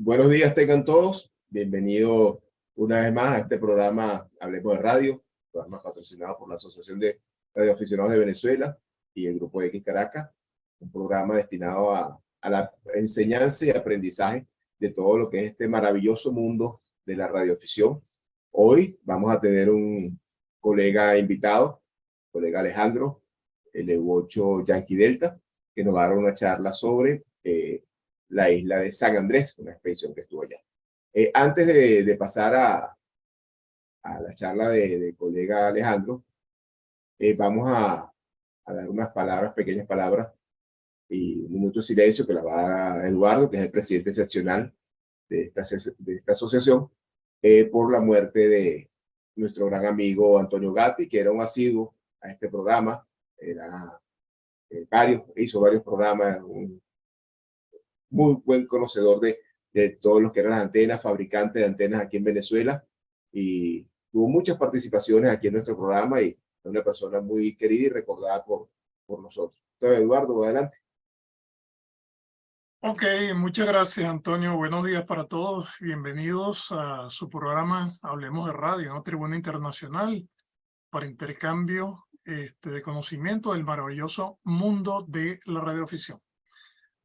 Buenos días tengan todos. Bienvenidos una vez más a este programa Hablemos de Radio, programa patrocinado por la Asociación de Radioaficionados de Venezuela y el Grupo X Caracas, un programa destinado a la enseñanza y aprendizaje de todo lo que es este maravilloso mundo de la radioafición. Hoy vamos a tener un colega invitado, colega Alejandro, el EU8 Yankee Delta, que nos va a dar una charla sobre la isla de San Andrés, una expedición que estuvo allá. Antes de pasar a la charla de colega Alejandro, vamos a dar unas palabras, pequeñas palabras, y un minuto de silencio que la va a dar Eduardo, que es el presidente seccional de esta asociación, por la muerte de nuestro gran amigo Antonio Gatti, que era un asiduo a este programa, era, hizo varios programas, un muy buen conocedor de todos los que eran las antenas, fabricante de antenas aquí en Venezuela, y tuvo muchas participaciones aquí en nuestro programa y es una persona muy querida y recordada por nosotros. Entonces, Eduardo, adelante. Ok, muchas gracias, Antonio. Buenos días para todos. Bienvenidos a su programa Hablemos de Radio, una tribuna internacional para intercambio de conocimiento del maravilloso mundo de la radioafición.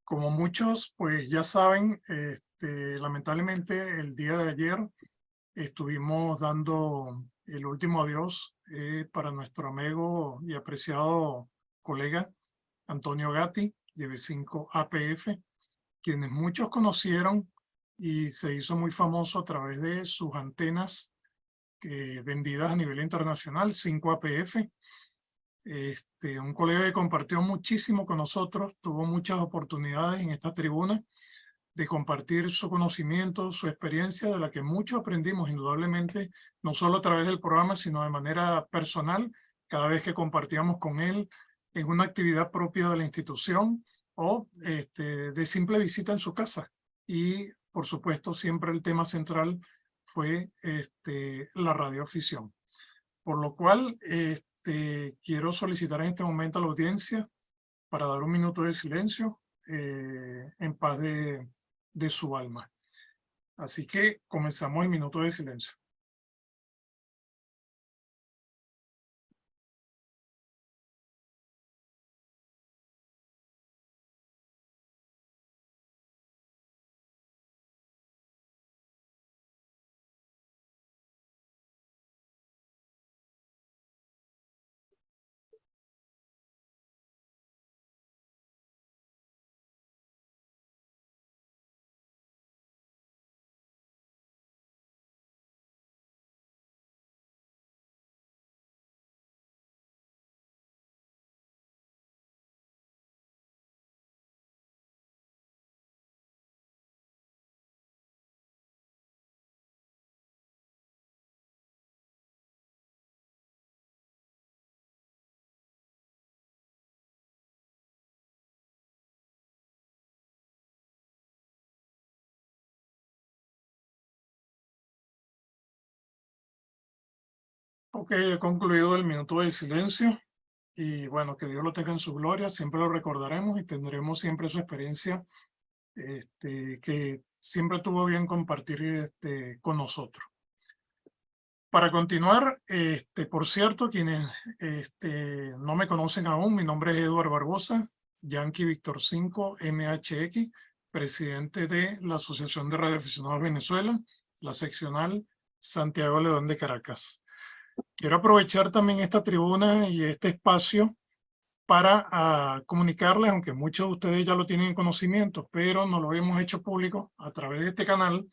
Como muchos, pues ya saben, lamentablemente el día de ayer estuvimos dando el último adiós para nuestro amigo y apreciado colega Antonio Gatti, de B5 APF, quienes muchos conocieron y se hizo muy famoso a través de sus antenas vendidas a nivel internacional, 5 APF. Un colega que compartió muchísimo con nosotros, tuvo muchas oportunidades en esta tribuna de compartir su conocimiento, su experiencia, de la que mucho aprendimos indudablemente, no solo a través del programa, sino de manera personal, cada vez que compartíamos con él en una actividad propia de la institución o de simple visita en su casa. Y, por supuesto, siempre el tema central fue la radioafición. Por lo cual, quiero solicitar en este momento a la audiencia para dar un minuto de silencio en paz de su alma. Así que comenzamos el minuto de silencio. Ok, he concluido el minuto de silencio y bueno, que Dios lo tenga en su gloria, siempre lo recordaremos y tendremos siempre su experiencia que siempre tuvo bien compartir con nosotros. Para continuar, por cierto, quienes no me conocen aún, mi nombre es Eduardo Barbosa, Yankee Víctor 5 MHX, presidente de la Asociación de Radioaficionados Venezuela, la seccional Santiago León de Caracas. Quiero aprovechar también esta tribuna y este espacio para comunicarles, aunque muchos de ustedes ya lo tienen en conocimiento, pero no lo hemos hecho público a través de este canal.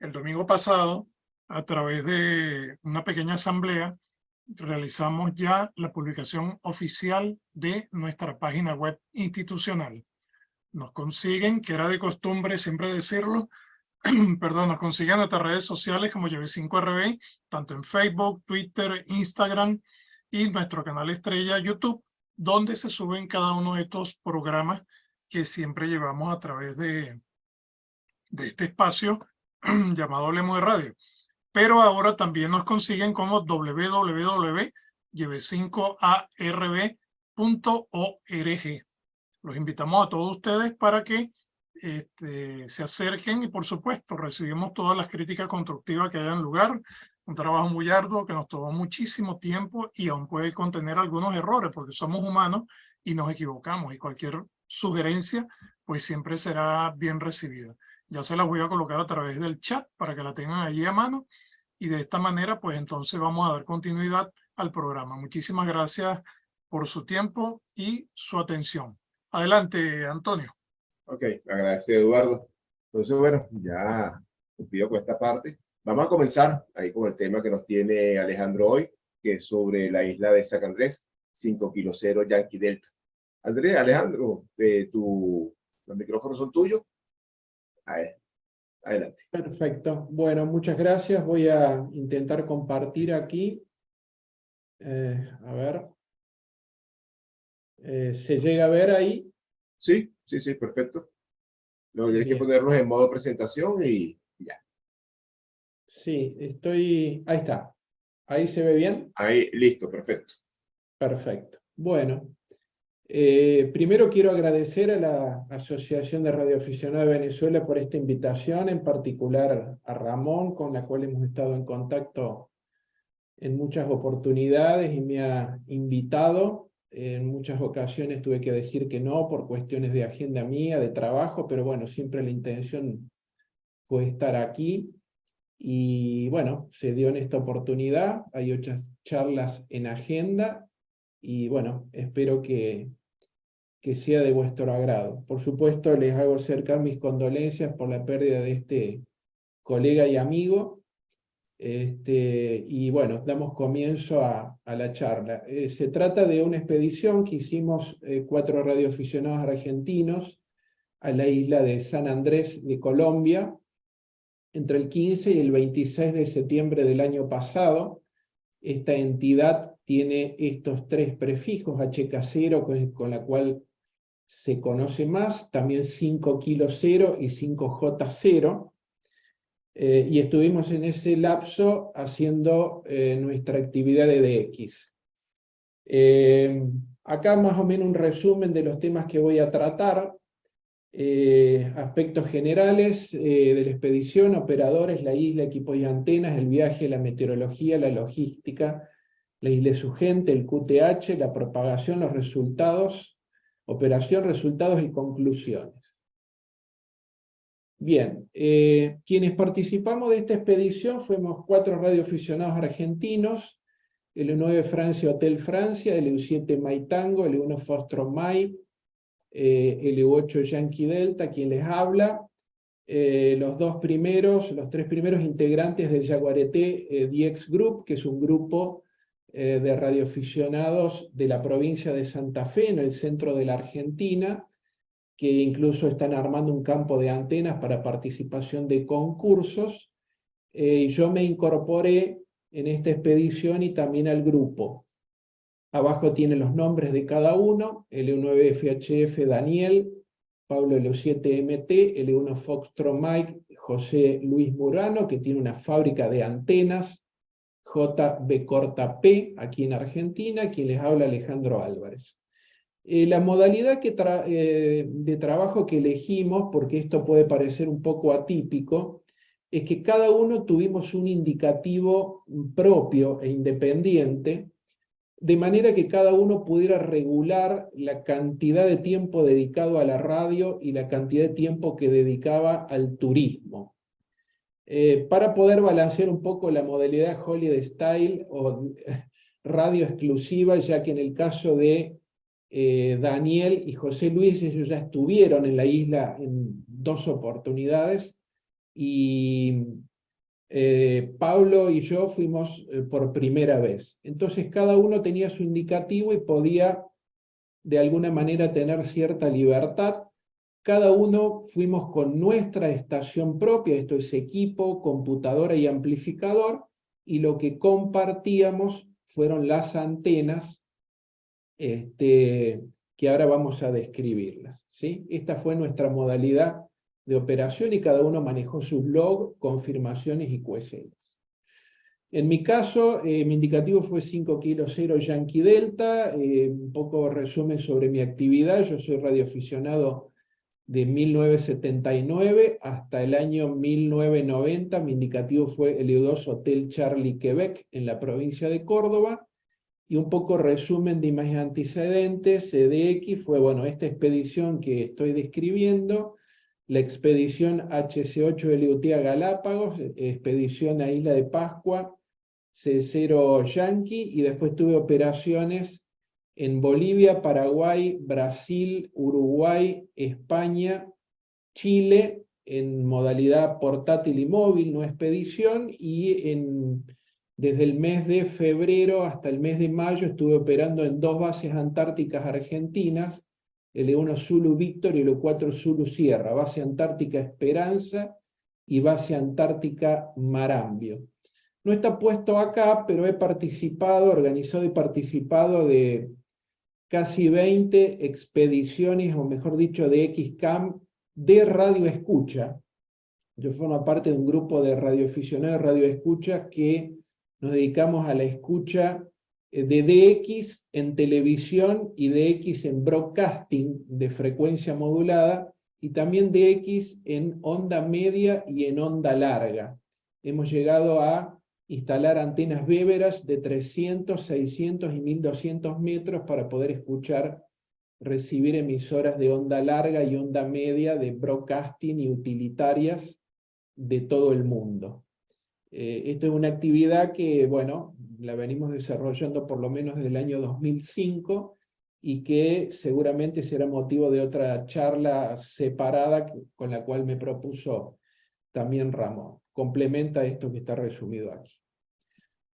El domingo pasado, a través de una pequeña asamblea, realizamos ya la publicación oficial de nuestra página web institucional. Nos consiguen, que era de costumbre siempre decirlo, perdón, nos consiguen en nuestras redes sociales como YB5RB, tanto en Facebook, Twitter, Instagram y nuestro canal estrella YouTube, donde se suben cada uno de estos programas que siempre llevamos a través de este espacio llamado Hablemos de Radio. Pero ahora también nos consiguen como www.yb5arb.org. Los invitamos a todos ustedes para que se acerquen y por supuesto recibimos todas las críticas constructivas que hayan lugar. Un trabajo muy arduo que nos tomó muchísimo tiempo y aún puede contener algunos errores porque somos humanos y nos equivocamos, y cualquier sugerencia pues siempre será bien recibida. Ya se las voy a colocar a través del chat para que la tengan allí a mano, y de esta manera pues entonces vamos a dar continuidad al programa. Muchísimas gracias por su tiempo y su atención. Adelante, Antonio. Ok, agradece Eduardo. Entonces, bueno, ya cumplido con esta parte. Vamos a comenzar ahí con el tema que nos tiene Alejandro hoy, que es sobre la isla de San Andrés, 5 kilo 0 Yankee Delta. Andrés, Alejandro, los micrófonos son tuyos. Adelante. Perfecto. Bueno, muchas gracias. Voy a intentar compartir aquí. A ver. ¿Se llega a ver ahí? Sí, sí, sí, perfecto. Luego tienes que ponernos en modo presentación y ya. Sí, estoy... Ahí está. ¿Ahí se ve bien? Ahí, listo, perfecto. Perfecto. Bueno, primero quiero agradecer a la Asociación de Radioaficionados de Venezuela por esta invitación, en particular a Ramón, con la cual hemos estado en contacto en muchas oportunidades y me ha invitado. En muchas ocasiones tuve que decir que no por cuestiones de agenda mía, de trabajo, pero bueno, siempre la intención fue estar aquí. Y bueno, se dio en esta oportunidad, hay otras charlas en agenda y bueno, espero que sea de vuestro agrado. Por supuesto, les hago cerca mis condolencias por la pérdida de este colega y amigo. Y bueno, damos comienzo a la charla. Se trata de una expedición que hicimos 4 radioaficionados argentinos a la isla de San Andrés de Colombia entre el 15 y el 26 de septiembre del año pasado. Esta entidad tiene estos 3 prefijos, HK0, con la cual se conoce más, también 5 kilo 0 y 5J0. Y estuvimos en ese lapso haciendo nuestra actividad de DX. Acá más o menos un resumen de los temas que voy a tratar. Aspectos generales de la expedición: operadores, la isla, equipos y antenas, el viaje, la meteorología, la logística, la isla y su gente, el QTH, la propagación, los resultados, operación, resultados y conclusiones. Bien, quienes participamos de esta expedición fuimos 4 radioaficionados argentinos: L9 Francia Hotel Francia, LU7 Maitango, L1 Foxtrot Mike, L8 Yankee Delta, quien les habla. Los 3 primeros integrantes del Yaguareté DX Group, que es un grupo de radioaficionados de la provincia de Santa Fe, en el centro de la Argentina, que incluso están armando un campo de antenas para participación de concursos. Yo me incorporé en esta expedición y también al grupo. Abajo tiene los nombres de cada uno: L9FHF Daniel, Pablo L7MT, L1 Foxtrot Mike, José Luis Murano, que tiene una fábrica de antenas, JB Corta P, aquí en Argentina, quien les habla Alejandro Álvarez. La modalidad de trabajo que elegimos, porque esto puede parecer un poco atípico, es que cada uno tuvimos un indicativo propio e independiente, de manera que cada uno pudiera regular la cantidad de tiempo dedicado a la radio y la cantidad de tiempo que dedicaba al turismo. Para poder balancear un poco la modalidad Holiday Style o radio exclusiva, ya que en el caso de Daniel y José Luis, ellos ya estuvieron en la isla en 2 oportunidades, y Pablo y yo fuimos por primera vez. Entonces cada uno tenía su indicativo y podía de alguna manera tener cierta libertad. Cada uno fuimos con nuestra estación propia, esto es equipo, computadora y amplificador, y lo que compartíamos fueron las antenas, que ahora vamos a describirlas, ¿sí? Esta fue nuestra modalidad de operación y cada uno manejó sus logs, confirmaciones y QSLs. En mi caso, mi indicativo fue 5 kilo 0 Yankee Delta. Un poco resumen sobre mi actividad: yo soy radioaficionado de 1979 hasta el año 1990. Mi indicativo fue el EU2 Hotel Charlie Quebec en la provincia de Córdoba. Y un poco resumen de mis antecedentes, CDX fue, bueno, esta expedición que estoy describiendo, la expedición HC8LUT a Galápagos, expedición a Isla de Pascua, C0 Yankee, y después tuve operaciones en Bolivia, Paraguay, Brasil, Uruguay, España, Chile, en modalidad portátil y móvil, no expedición, y desde el mes de febrero hasta el mes de mayo estuve operando en 2 bases antárticas argentinas, L1 Zulu Víctor y L4 Zulu Sierra, base antártica Esperanza y base antártica Marambio. No está puesto acá, pero he participado, organizado y participado de casi 20 expediciones, o mejor dicho, de XCAM, de radioescucha. Yo formo parte de un grupo de radioaficionados de radioescuchas que nos dedicamos a la escucha de DX en televisión y DX en broadcasting de frecuencia modulada, y también DX en onda media y en onda larga. Hemos llegado a instalar antenas Beveras de 300, 600 y 1200 metros para poder escuchar, recibir emisoras de onda larga y onda media de broadcasting y utilitarias de todo el mundo. Esto es una actividad que, bueno, la venimos desarrollando por lo menos desde el año 2005 y que seguramente será motivo de otra charla separada con la cual me propuso también Ramón. Complementa esto que está resumido aquí.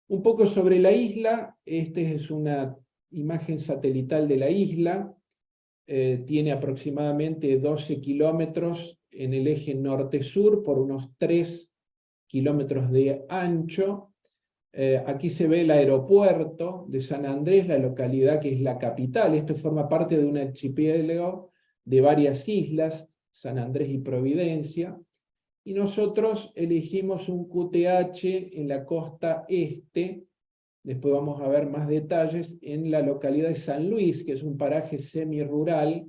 Un poco sobre la isla. Esta es una imagen satelital de la isla. Tiene aproximadamente 12 kilómetros en el eje norte-sur por unos 3 kilómetros de ancho. Aquí se ve el aeropuerto de San Andrés, la localidad que es la capital. Esto forma parte de un archipiélago de varias islas, San Andrés y Providencia. Y nosotros elegimos un QTH en la costa este. Después vamos a ver más detalles en la localidad de San Luis, que es un paraje semi-rural,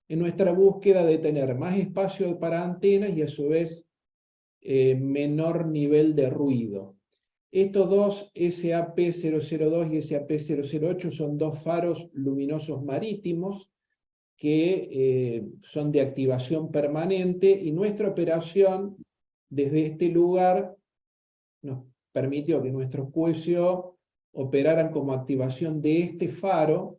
en nuestra búsqueda de tener más espacio para antenas y a su vez menor nivel de ruido. Estos dos, SAP-002 y SAP-008, son 2 faros luminosos marítimos que son de activación permanente, y nuestra operación desde este lugar nos permitió que nuestros QSO operaran como activación de este faro,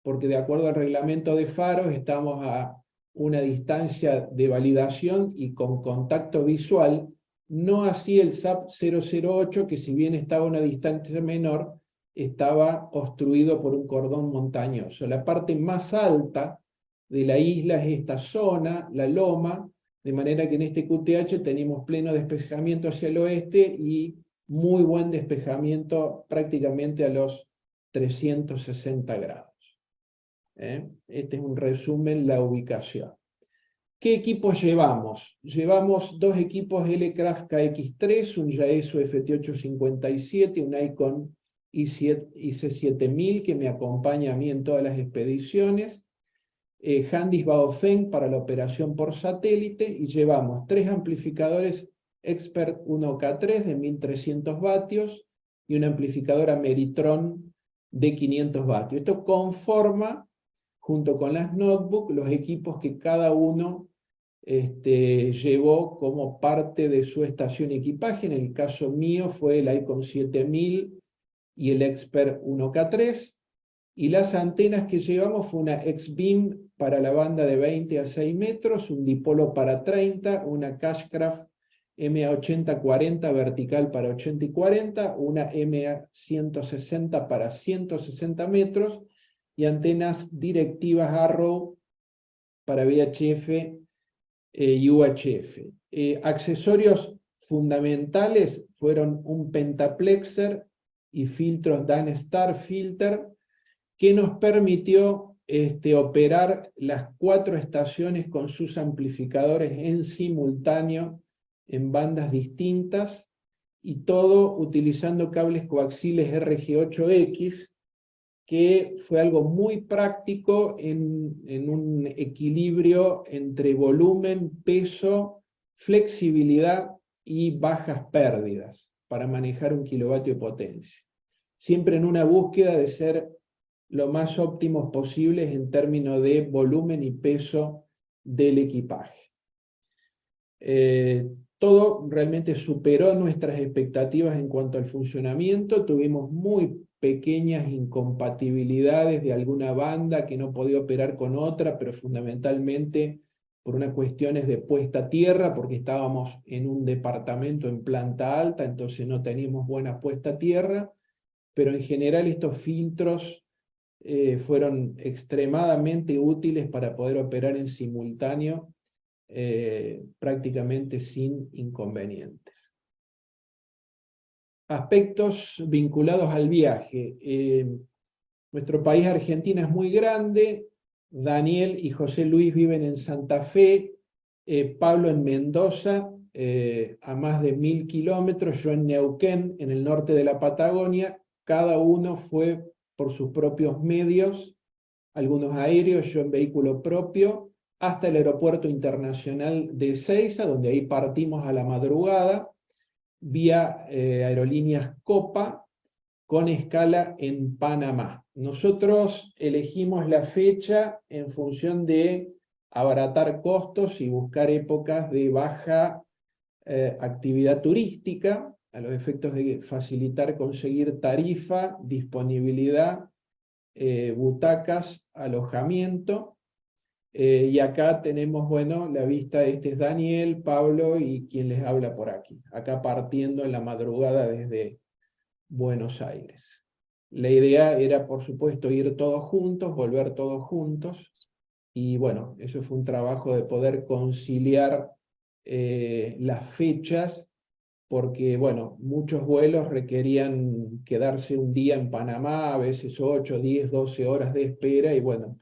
porque de acuerdo al reglamento de faros estamos a una distancia de validación y con contacto visual, no así el SAP-008, que si bien estaba a una distancia menor, estaba obstruido por un cordón montañoso. La parte más alta de la isla es esta zona, la loma, de manera que en este QTH tenemos pleno despejamiento hacia el oeste y muy buen despejamiento prácticamente a los 360 grados. Este es un resumen, la ubicación. ¿Qué equipos llevamos? Llevamos 2 equipos L-Craft KX3, un Yaesu FT857, un Icon IC7000 que me acompaña a mí en todas las expediciones, Handys Baofeng para la operación por satélite, y llevamos 3 amplificadores Expert 1K3 de 1300 vatios y una amplificadora Meritron de 500 vatios. Esto conforma, junto con las notebooks, los equipos que cada uno llevó como parte de su estación y equipaje. En el caso mío fue el Icon 7000 y el Expert 1K3, y las antenas que llevamos fue una X-Beam para la banda de 20 a 6 metros, un dipolo para 30, una Cashcraft MA8040 vertical para 80 y 40, una MA160 para 160 metros, y antenas directivas Arrow para VHF y UHF. Accesorios fundamentales fueron un pentaplexer y filtros Dan-Star Filter, que nos permitió operar las 4 estaciones con sus amplificadores en simultáneo en bandas distintas, y todo utilizando cables coaxiales RG8X, que fue algo muy práctico en un equilibrio entre volumen, peso, flexibilidad y bajas pérdidas para manejar 1 kilovatio de potencia. Siempre en una búsqueda de ser lo más óptimos posibles en términos de volumen y peso del equipaje. Todo realmente superó nuestras expectativas en cuanto al funcionamiento. Tuvimos muy pequeñas incompatibilidades de alguna banda que no podía operar con otra, pero fundamentalmente por unas cuestiones de puesta a tierra, porque estábamos en un departamento en planta alta, entonces no teníamos buena puesta a tierra, pero en general estos filtros fueron extremadamente útiles para poder operar en simultáneo prácticamente sin inconvenientes. Aspectos vinculados al viaje. Nuestro país, Argentina, es muy grande. Daniel y José Luis viven en Santa Fe, Pablo en Mendoza, a más de 1000 kilómetros, yo en Neuquén, en el norte de la Patagonia. Cada uno fue por sus propios medios, algunos aéreos, yo en vehículo propio, hasta el aeropuerto internacional de Ezeiza, donde ahí partimos a la madrugada, vía aerolíneas Copa, con escala en Panamá. Nosotros elegimos la fecha en función de abaratar costos y buscar épocas de baja actividad turística, a los efectos de facilitar conseguir tarifa, disponibilidad, butacas, alojamiento. Y acá tenemos, bueno, la vista, este es Daniel, Pablo y quien les habla por aquí. Acá partiendo en la madrugada desde Buenos Aires. La idea era, por supuesto, ir todos juntos, volver todos juntos. Y bueno, eso fue un trabajo de poder conciliar las fechas, porque, bueno, muchos vuelos requerían quedarse un día en Panamá, a veces 8, 10, 12 horas de espera, y bueno,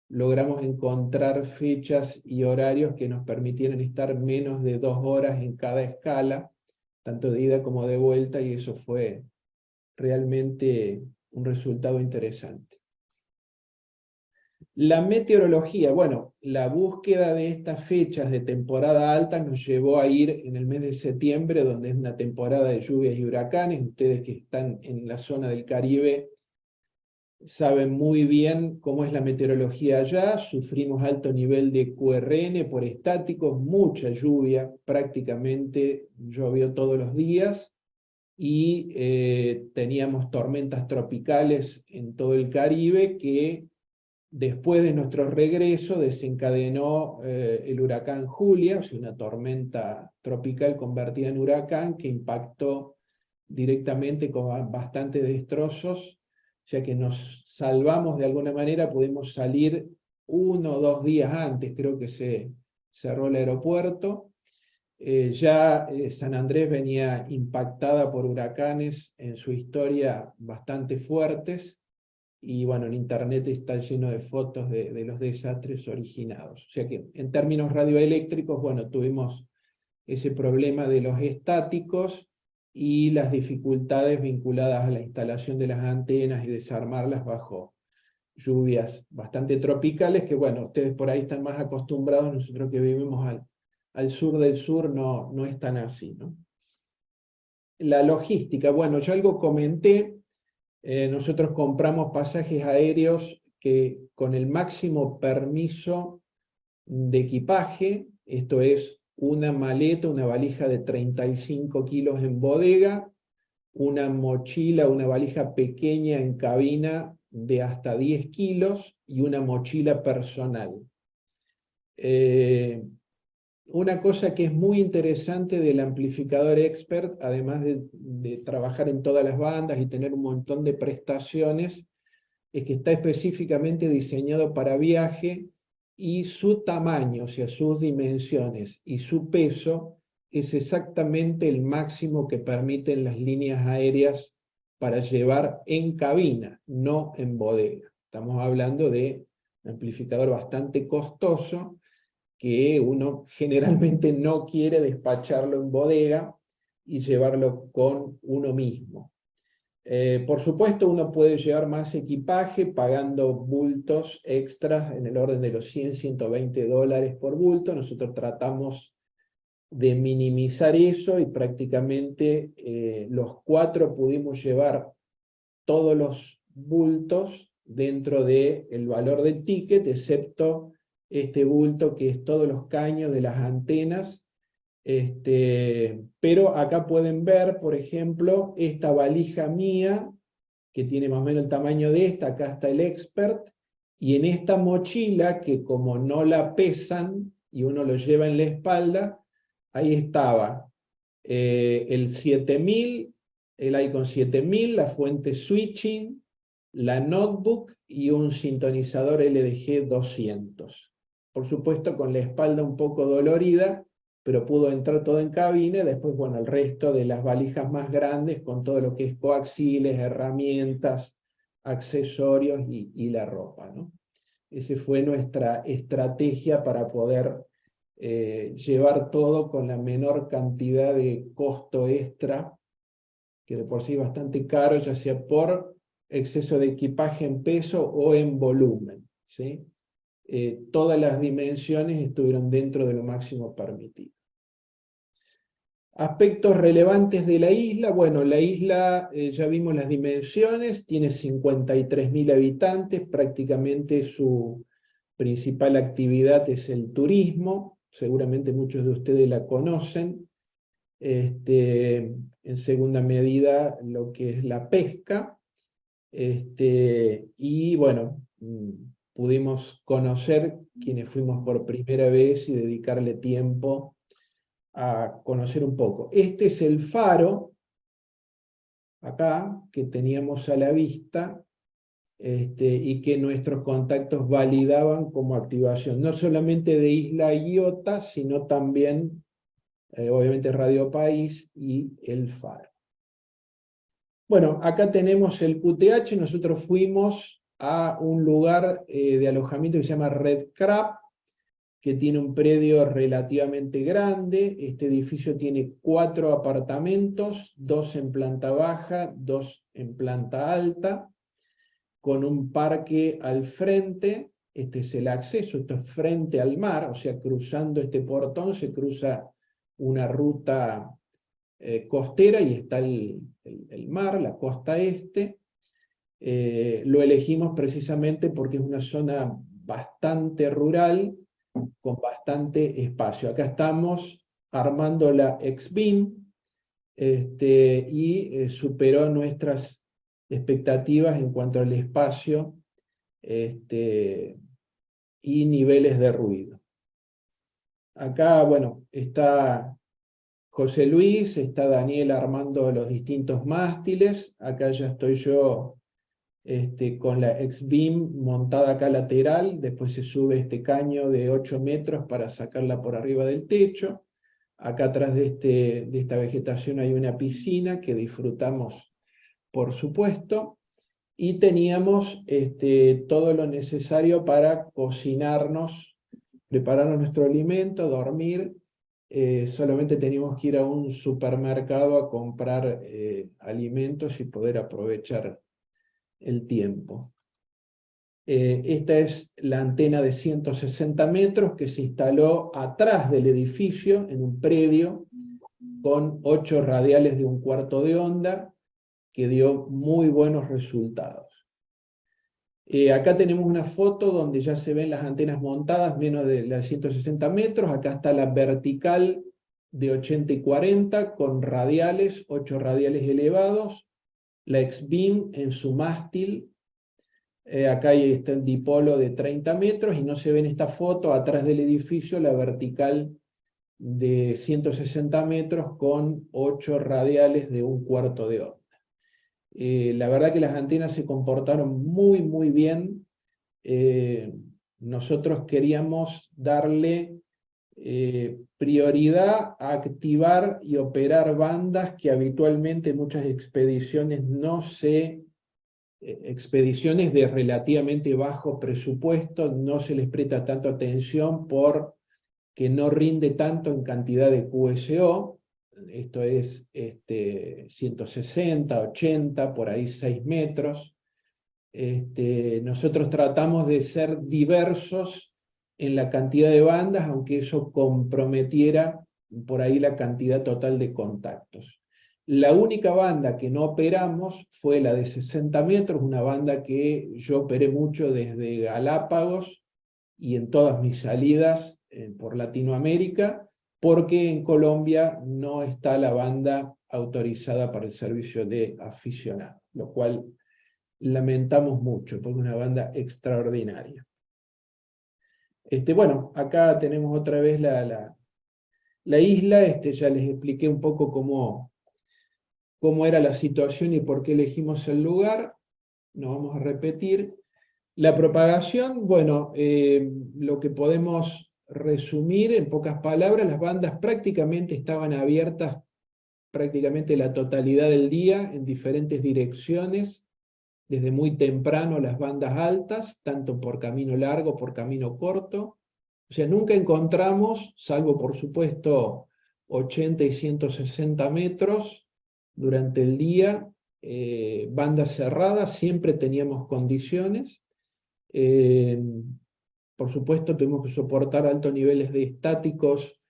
logramos encontrar fechas y horarios que nos permitieran estar menos de 2 horas en cada escala, tanto de ida como de vuelta, y eso fue realmente un resultado interesante. La meteorología, bueno, la búsqueda de estas fechas de temporada alta nos llevó a ir en el mes de septiembre, donde es una temporada de lluvias y huracanes. Ustedes que están en la zona del Caribe saben muy bien cómo es la meteorología allá. Sufrimos alto nivel de QRN por estáticos, mucha lluvia, prácticamente llovió todos los días, y teníamos tormentas tropicales en todo el Caribe que después de nuestro regreso desencadenó el huracán Julia, o sea, una tormenta tropical convertida en huracán que impactó directamente con bastantes destrozos, ya que nos salvamos de alguna manera, pudimos salir 1 o 2 días antes, creo que se cerró el aeropuerto. San Andrés venía impactada por huracanes en su historia bastante fuertes, y bueno, en internet está lleno de fotos de los desastres originados. O sea que en términos radioeléctricos, bueno, tuvimos ese problema de los estáticos y las dificultades vinculadas a la instalación de las antenas y desarmarlas bajo lluvias bastante tropicales, que bueno, ustedes por ahí están más acostumbrados, nosotros que vivimos al sur del sur no es tan así, ¿no? La logística, bueno, yo algo comenté. Nosotros compramos pasajes aéreos que con el máximo permiso de equipaje, esto es una maleta, una valija de 35 kilos en bodega, una mochila, una valija pequeña en cabina de hasta 10 kilos y una mochila personal. Una cosa que es muy interesante del amplificador Expert, además de trabajar en todas las bandas y tener un montón de prestaciones, es que está específicamente diseñado para viaje, y su tamaño, o sea, sus dimensiones y su peso es exactamente el máximo que permiten las líneas aéreas para llevar en cabina, no en bodega. Estamos hablando de un amplificador bastante costoso, que uno generalmente no quiere despacharlo en bodega y llevarlo con uno mismo. Por supuesto, uno puede llevar más equipaje pagando bultos extras en el orden de los 100, 120 dólares por bulto. Nosotros tratamos de minimizar eso y prácticamente los 4 pudimos llevar todos los bultos dentro del valor del ticket, excepto este bulto que es todos los caños de las antenas. Pero acá pueden ver, por ejemplo, esta valija mía, que tiene más o menos el tamaño de esta, acá está el Expert, y en esta mochila, que como no la pesan, y uno lo lleva en la espalda, ahí estaba el 7000, el Icon 7000, la fuente switching, la notebook y un sintonizador LDG 200. Por supuesto con la espalda un poco dolorida, pero pudo entrar todo en cabina. Después, bueno, el resto de las valijas más grandes con todo lo que es coaxiles, herramientas, accesorios y la ropa, ¿no? Esa fue nuestra estrategia para poder llevar todo con la menor cantidad de costo extra, que de por sí es bastante caro, ya sea por exceso de equipaje en peso o en volumen, ¿sí? Todas las dimensiones estuvieron dentro de lo máximo permitido. Aspectos relevantes de la isla. Bueno, la isla, ya vimos las dimensiones, tiene 53.000 habitantes, prácticamente su principal actividad es el turismo, seguramente muchos de ustedes la conocen. En segunda medida, lo que es la pesca. Y bueno, pudimos conocer, quienes fuimos por primera vez, y dedicarle tiempo a conocer un poco. Este es el faro, acá, que teníamos a la vista, y que nuestros contactos validaban como activación, no solamente de Isla Iota, sino también, obviamente, Radio País y el faro. Bueno, acá tenemos el QTH. Nosotros fuimos a un lugar de alojamiento que se llama Red Crab, que tiene un predio relativamente grande. Este edificio tiene 4 apartamentos, 2 en planta baja, 2 en planta alta, con un parque al frente. Este es el acceso, esto es frente al mar, o sea, cruzando este portón se cruza una ruta costera y está el mar, la costa este. Lo elegimos precisamente porque es una zona bastante rural, con bastante espacio. Acá estamos armando la X-Beam, y superó nuestras expectativas en cuanto al espacio y niveles de ruido. Acá, bueno, está José Luis, está Daniel armando los distintos mástiles. Acá ya estoy yo con la X-Beam montada acá lateral. Después se sube este caño de 8 metros para sacarla por arriba del techo. Acá atrás de esta vegetación hay una piscina que disfrutamos, por supuesto. Y teníamos todo lo necesario para cocinarnos, prepararnos nuestro alimento, dormir. Solamente teníamos que ir a un supermercado a comprar alimentos y poder aprovechar el tiempo. Esta es la antena de 160 metros que se instaló atrás del edificio, en un predio, con 8 radiales de 1/4 de onda, que dio muy buenos resultados. Acá tenemos una foto donde ya se ven las antenas montadas, menos de las 160 metros. Acá está la vertical de 80 y 40 con radiales, 8 radiales elevados. La X-Beam en su mástil. Acá está el dipolo de 30 metros y no se ve en esta foto, atrás del edificio, la vertical de 160 metros con 8 radiales de 1/4 de onda. La verdad que las antenas se comportaron muy, muy bien. Nosotros queríamos darle prioridad a activar y operar bandas que habitualmente en muchas expediciones expediciones de relativamente bajo presupuesto, no se les presta tanto atención porque no rinde tanto en cantidad de QSO, esto es 160, 80, por ahí 6 metros. Nosotros tratamos de ser diversos en la cantidad de bandas, aunque eso comprometiera por ahí la cantidad total de contactos. La única banda que no operamos fue la de 60 metros, una banda que yo operé mucho desde Galápagos y en todas mis salidas por Latinoamérica, porque en Colombia no está la banda autorizada para el servicio de aficionados, lo cual lamentamos mucho, porque es una banda extraordinaria. Bueno, acá tenemos otra vez la isla. Ya les expliqué un poco cómo era la situación y por qué elegimos el lugar. No vamos a repetir. La propagación, bueno, lo que podemos resumir en pocas palabras, las bandas prácticamente estaban abiertas prácticamente la totalidad del día en diferentes direcciones, desde muy temprano las bandas altas, tanto por camino largo, por camino corto. O sea, nunca encontramos, salvo por supuesto 80 y 160 metros durante el día, bandas cerradas, siempre teníamos condiciones. Por supuesto, tuvimos que soportar altos niveles de estáticos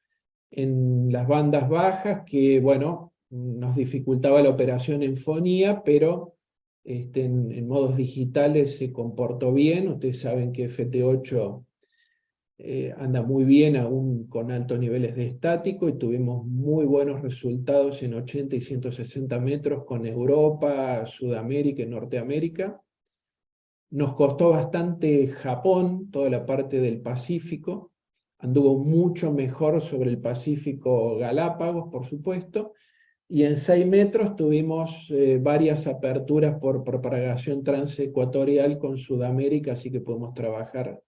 en las bandas bajas, que, bueno, nos dificultaba la operación en fonía, pero en modos digitales se comportó bien. Ustedes saben que FT8 anda muy bien aún con altos niveles de estático, y tuvimos muy buenos resultados en 80 y 160 metros con Europa, Sudamérica y Norteamérica. Nos costó bastante Japón, toda la parte del Pacífico. Anduvo mucho mejor sobre el Pacífico Galápagos, por supuesto. Y en 6 metros tuvimos varias aperturas por propagación transecuatorial con Sudamérica, así que podemos trabajar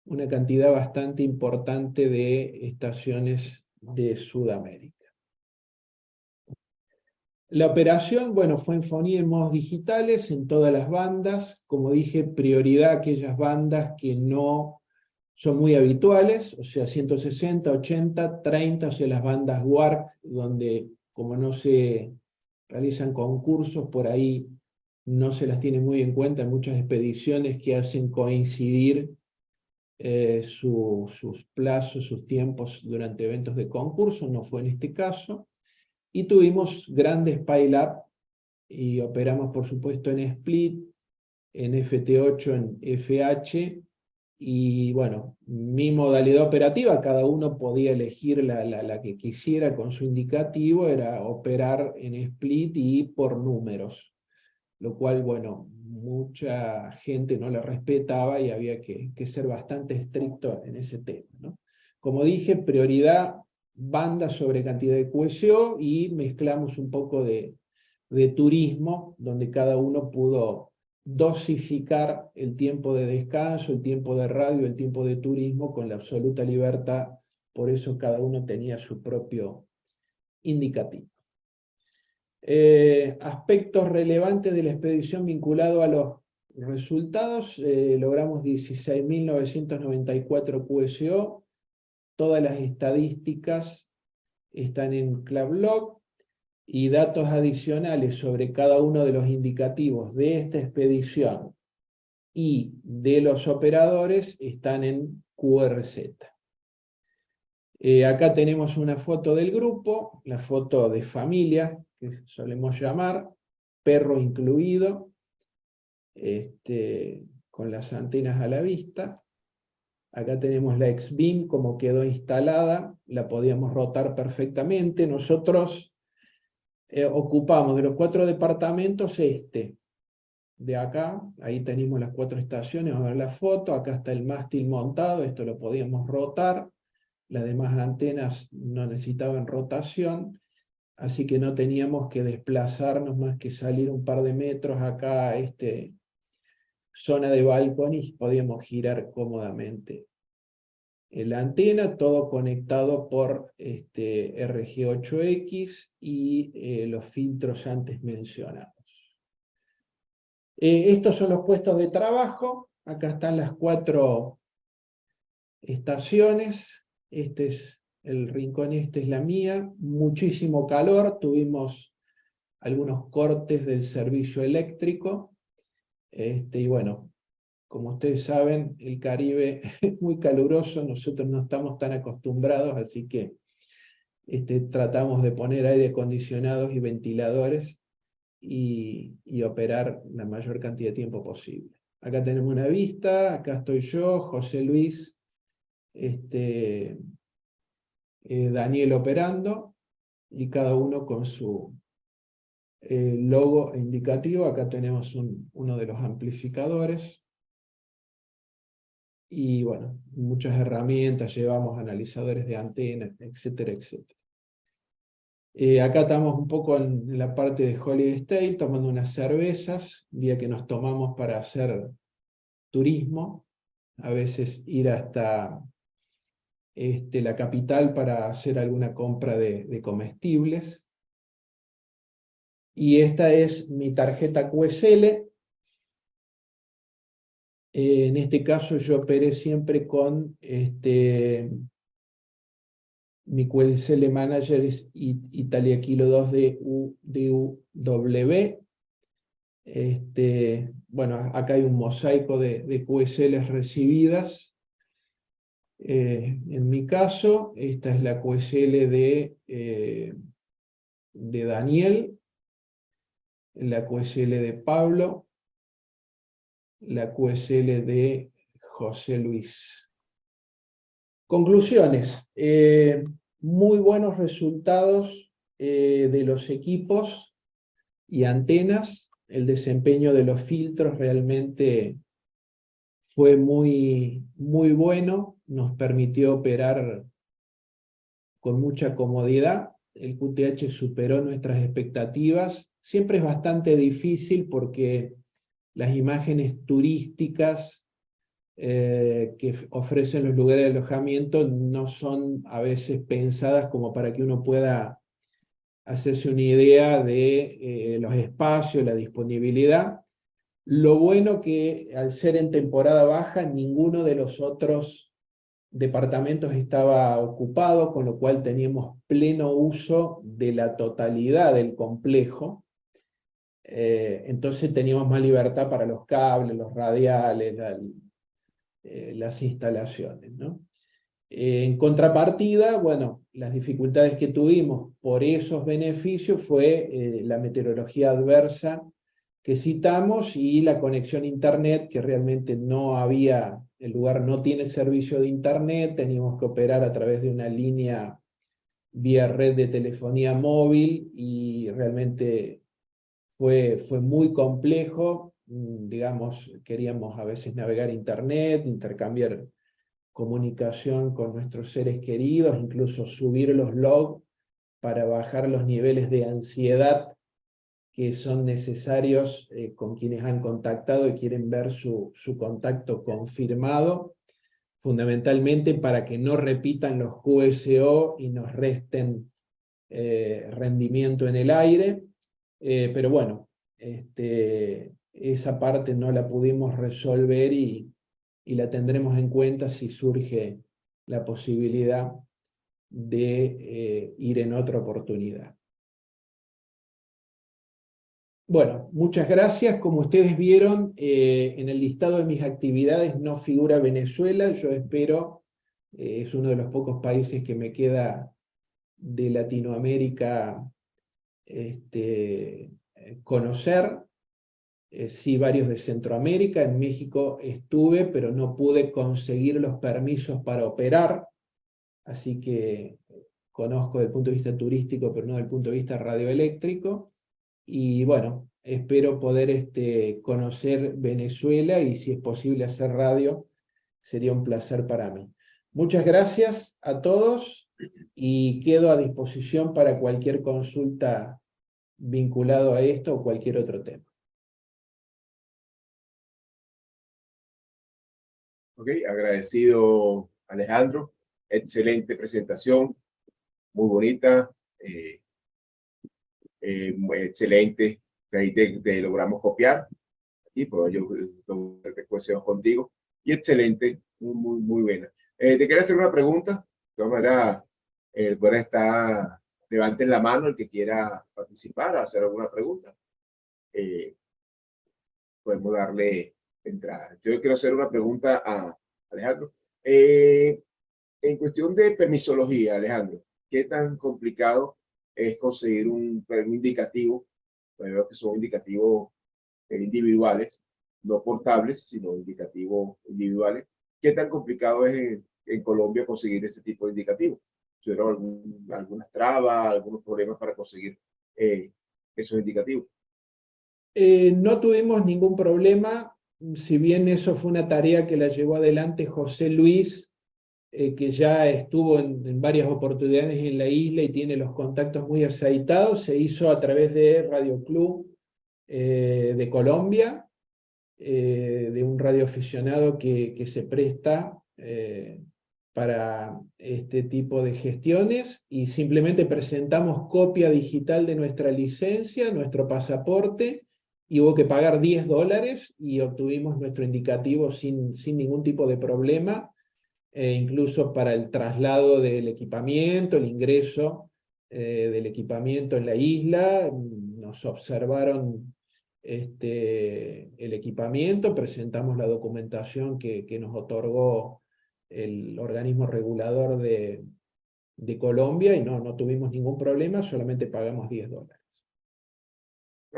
una cantidad bastante importante de estaciones de Sudamérica. La operación, bueno, fue en fonía en modos digitales, en todas las bandas. Como dije, prioridad a aquellas bandas que no son muy habituales, o sea, 160, 80, 30, o sea, las bandas WARC, donde como no se realizan concursos, por ahí no se las tiene muy en cuenta en muchas expediciones que hacen coincidir sus plazos, sus tiempos durante eventos de concurso. No fue en este caso. Y tuvimos grandes pile-up y operamos, por supuesto, en split, en FT8, en FH, y bueno, mi modalidad operativa, cada uno podía elegir la que quisiera con su indicativo, era operar en split y por números, lo cual, bueno, mucha gente no la respetaba y había que ser bastante estricto en ese tema, ¿no? Como dije, prioridad banda sobre cantidad de QSO, y mezclamos un poco de turismo, donde cada uno pudo dosificar el tiempo de descanso, el tiempo de radio, el tiempo de turismo con la absoluta libertad. Por eso cada uno tenía su propio indicativo. Aspectos relevantes de la expedición vinculados a los resultados: logramos 16.994 QSO, todas las estadísticas están en CLABLOG, y datos adicionales sobre cada uno de los indicativos de esta expedición y de los operadores están en QRZ. Acá tenemos una foto del grupo, la foto de familia, que solemos llamar, perro incluido, con las antenas a la vista. Acá tenemos la X-Beam, como quedó instalada, la podíamos rotar perfectamente. Nosotros ocupamos de los 4 departamentos de acá, ahí tenemos las 4 estaciones. Vamos a ver la foto, acá está el mástil montado, esto lo podíamos rotar. Las demás antenas no necesitaban rotación, así que no teníamos que desplazarnos más que salir un par de metros acá a zona de balcón, y podíamos girar cómodamente la antena, todo conectado por RG8X y los filtros antes mencionados. Estos son los puestos de trabajo. Acá están las 4 estaciones. Este es el rincón este es la mía, muchísimo calor, tuvimos algunos cortes del servicio eléctrico, y bueno, como ustedes saben, el Caribe es muy caluroso, nosotros no estamos tan acostumbrados, así que tratamos de poner aire acondicionados y ventiladores y operar la mayor cantidad de tiempo posible. Acá tenemos una vista, acá estoy yo, José Luis, Daniel operando, y cada uno con su logo indicativo. Acá tenemos uno de los amplificadores. Y bueno, muchas herramientas, llevamos analizadores de antenas, etcétera, etcétera. Acá estamos un poco en la parte de Holiday State, tomando unas cervezas, día que nos tomamos para hacer turismo, a veces ir hasta la capital para hacer alguna compra de comestibles. Y esta es mi tarjeta QSL. En este caso yo operé siempre con mi QSL Manager es Italia Kilo 2 DUW. Bueno, acá hay un mosaico de QSLs recibidas. En mi caso, esta es la QSL de Daniel, la QSL de Pablo, la QSL de José Luis. Conclusiones. Muy buenos resultados de los equipos y antenas. El desempeño de los filtros realmente fue muy bueno. Nos permitió operar con mucha comodidad. El QTH superó nuestras expectativas. Siempre es bastante difícil porque las imágenes turísticas que ofrecen los lugares de alojamiento no son a veces pensadas como para que uno pueda hacerse una idea de los espacios, la disponibilidad. Lo bueno que al ser en temporada baja, ninguno de los otros departamentos estaba ocupado, con lo cual teníamos pleno uso de la totalidad del complejo. Entonces teníamos más libertad para los cables, los radiales, las instalaciones, ¿no? En contrapartida, bueno, las dificultades que tuvimos por esos beneficios fue la meteorología adversa que citamos y la conexión a internet, que realmente no había, el lugar no tiene servicio de internet, teníamos que operar a través de una línea vía red de telefonía móvil y realmente fue muy complejo. Digamos, queríamos a veces navegar internet, intercambiar comunicación con nuestros seres queridos, incluso subir los logs para bajar los niveles de ansiedad que son necesarios con quienes han contactado y quieren ver su contacto confirmado, fundamentalmente para que no repitan los QSO y nos resten rendimiento en el aire. Pero bueno, esa parte no la pudimos resolver y la tendremos en cuenta si surge la posibilidad de ir en otra oportunidad. Bueno, muchas gracias. Como ustedes vieron, en el listado de mis actividades no figura Venezuela. Yo espero, es uno de los pocos países que me queda de Latinoamérica conocer. Sí, varios de Centroamérica. En México estuve, pero no pude conseguir los permisos para operar, así que conozco desde el punto de vista turístico, pero no desde el punto de vista radioeléctrico. Y bueno, espero poder conocer Venezuela y si es posible hacer radio, sería un placer para mí. Muchas gracias a todos y quedo a disposición para cualquier consulta vinculado a esto o cualquier otro tema. Ok, agradecido Alejandro, excelente presentación, muy bonita, muy excelente, ahí te logramos copiar, y pues yo recuerdo contigo, y excelente, muy buena. Te quería hacer una pregunta, de todas maneras, Fuera está, levanten la mano el que quiera participar, hacer alguna pregunta. Podemos darle entrada. Yo quiero hacer una pregunta a Alejandro. En cuestión de permisología, Alejandro, ¿qué tan complicado es conseguir un indicativo? Veo que son indicativos individuales, no portables, sino indicativos individuales. ¿Qué tan complicado es en Colombia conseguir ese tipo de indicativos? ¿Tuvieron algunas trabas, algunos problemas para conseguir esos indicativos? No tuvimos ningún problema, si bien eso fue una tarea que la llevó adelante José Luis, que ya estuvo en varias oportunidades en la isla y tiene los contactos muy aceitados. Se hizo a través de Radio Club de Colombia, de un radioaficionado que se presta para este tipo de gestiones, y simplemente presentamos copia digital de nuestra licencia, nuestro pasaporte, y hubo que pagar $10 y obtuvimos nuestro indicativo sin ningún tipo de problema. Incluso para el traslado del equipamiento, el ingreso del equipamiento en la isla, nos observaron el equipamiento, presentamos la documentación que nos otorgó el organismo regulador de Colombia, y no tuvimos ningún problema, solamente pagamos $10.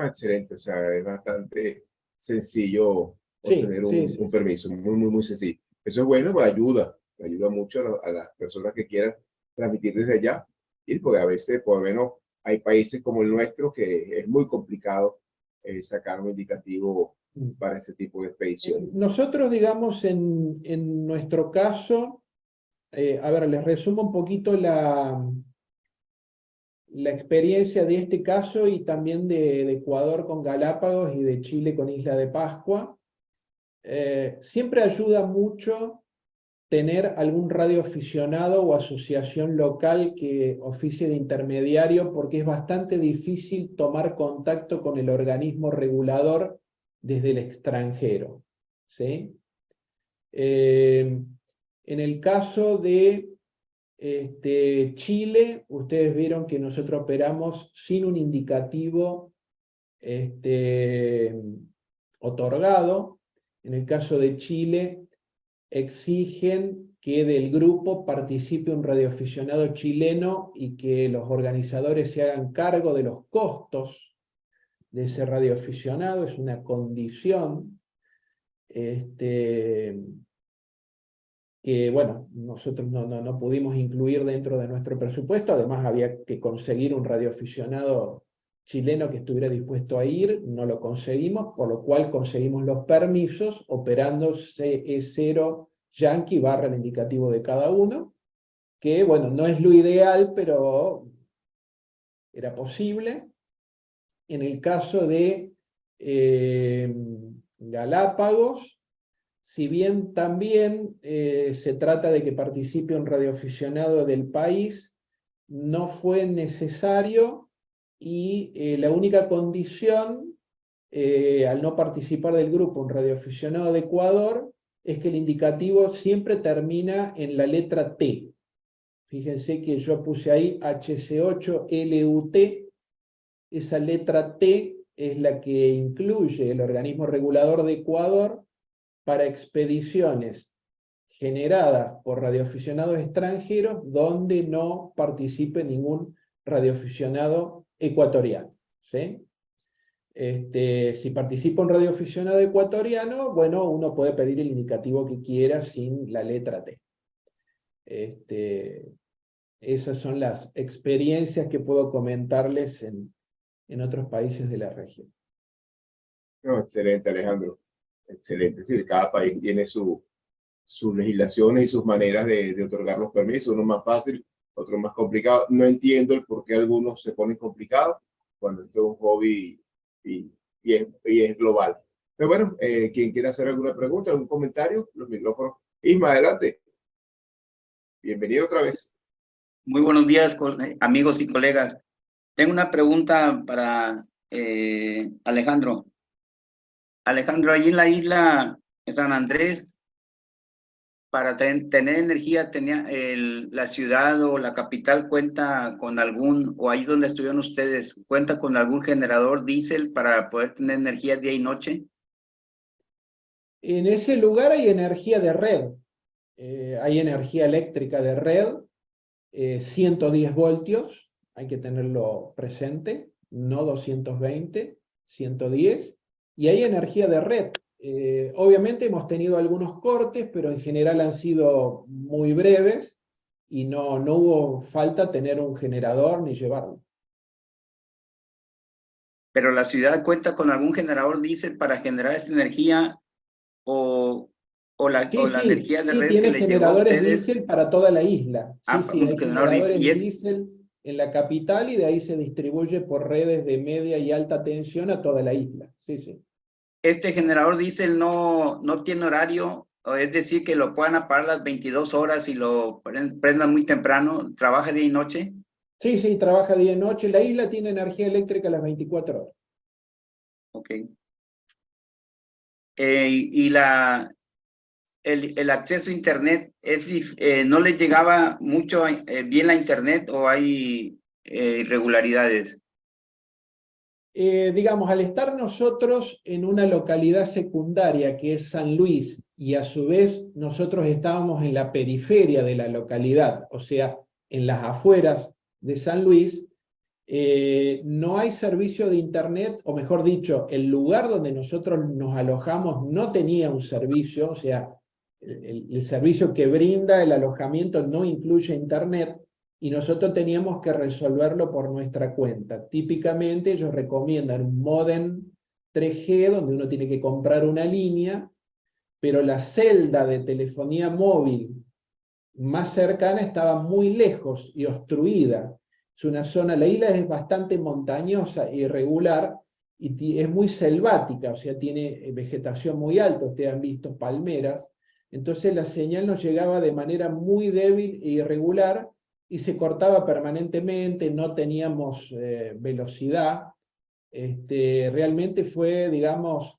Excelente, o sea, es bastante sencillo obtener un permiso, muy sencillo. Eso es bueno, pues ayuda mucho a las personas que quieran transmitir desde allá, y porque a veces, por lo menos, hay países como el nuestro que es muy complicado sacar un indicativo para ese tipo de expediciones. Nosotros, digamos, en nuestro caso, a ver, les resumo un poquito la experiencia de este caso, y también de Ecuador con Galápagos y de Chile con Isla de Pascua. Siempre ayuda mucho tener algún radioaficionado o asociación local que oficie de intermediario, porque es bastante difícil tomar contacto con el organismo regulador desde el extranjero, ¿sí? En el caso de Chile, ustedes vieron que nosotros operamos sin un indicativo otorgado. En el caso de Chile, exigen que del grupo participe un radioaficionado chileno y que los organizadores se hagan cargo de los costos de ese radioaficionado. Es una condición que, bueno, nosotros no pudimos incluir dentro de nuestro presupuesto. Además, había que conseguir un radioaficionado chileno que estuviera dispuesto a ir. No lo conseguimos, por lo cual conseguimos los permisos operando CE0 Yankee / el indicativo de cada uno, que, bueno, no es lo ideal, pero era posible. En el caso de Galápagos, si bien también se trata de que participe un radioaficionado del país, no fue necesario, y la única condición, al no participar del grupo un radioaficionado de Ecuador, es que el indicativo siempre termina en la letra T. Fíjense que yo puse ahí HC8LUT, esa letra T es la que incluye el organismo regulador de Ecuador para expediciones generadas por radioaficionados extranjeros donde no participe ningún radioaficionado ecuatoriano, ¿sí? Si participa un radioaficionado ecuatoriano, bueno, uno puede pedir el indicativo que quiera sin la letra T. Esas son las experiencias que puedo comentarles en otros países de la región. No, excelente, Alejandro. Excelente. Sí, cada país tiene sus legislaciones y sus maneras de otorgar los permisos, uno más fácil, otro más complicado. No entiendo el por qué algunos se ponen complicados cuando esto es un hobby y es global. Pero bueno, quien quiera hacer alguna pregunta, algún comentario, los micrófonos. Isma, adelante. Bienvenido otra vez. Muy buenos días, amigos y colegas. Tengo una pregunta para Alejandro. Alejandro, allí en la isla de San Andrés, para tener energía, la ciudad o la capital cuenta con algún, o ahí donde estuvieron ustedes, cuenta con algún generador diésel para poder tener energía día y noche. En ese lugar hay energía de red, hay energía eléctrica de red, 110 voltios, hay que tenerlo presente, no 220, 110, y hay energía de red. Obviamente hemos tenido algunos cortes, pero en general han sido muy breves y no hubo falta tener un generador ni llevarlo. Pero la ciudad cuenta con algún generador diésel para generar esta energía o la energía de Sí, red que tiene les llegó a generadores ustedes. diésel para toda la isla. Sí, Un hay generador generadores diésel. diésel en la capital y de ahí se distribuye por redes de media y alta tensión a toda la isla. Sí. Este generador diésel no tiene horario, o es decir, que lo puedan apagar las 22 horas y lo prendan muy temprano, trabaja día y noche. Sí, trabaja día y noche. La isla tiene energía eléctrica las 24 horas. Ok. Y el acceso a Internet, ¿no les llegaba mucho bien la Internet o hay irregularidades? Digamos, al estar nosotros en una localidad secundaria que es San Luis y a su vez nosotros estábamos en la periferia de la localidad, o sea, en las afueras de San Luis, no hay servicio de internet, o mejor dicho, el lugar donde nosotros nos alojamos no tenía un servicio, o sea, el servicio que brinda el alojamiento no incluye internet, y nosotros teníamos que resolverlo por nuestra cuenta. Típicamente ellos recomiendan un módem 3G donde uno tiene que comprar una línea, pero la celda de telefonía móvil más cercana estaba muy lejos y obstruida. Es una zona, la isla es bastante montañosa e irregular y es muy selvática, o sea, tiene vegetación muy alta, ustedes han visto palmeras, entonces la señal nos llegaba de manera muy débil e irregular y se cortaba permanentemente, no teníamos velocidad. Realmente fue, digamos,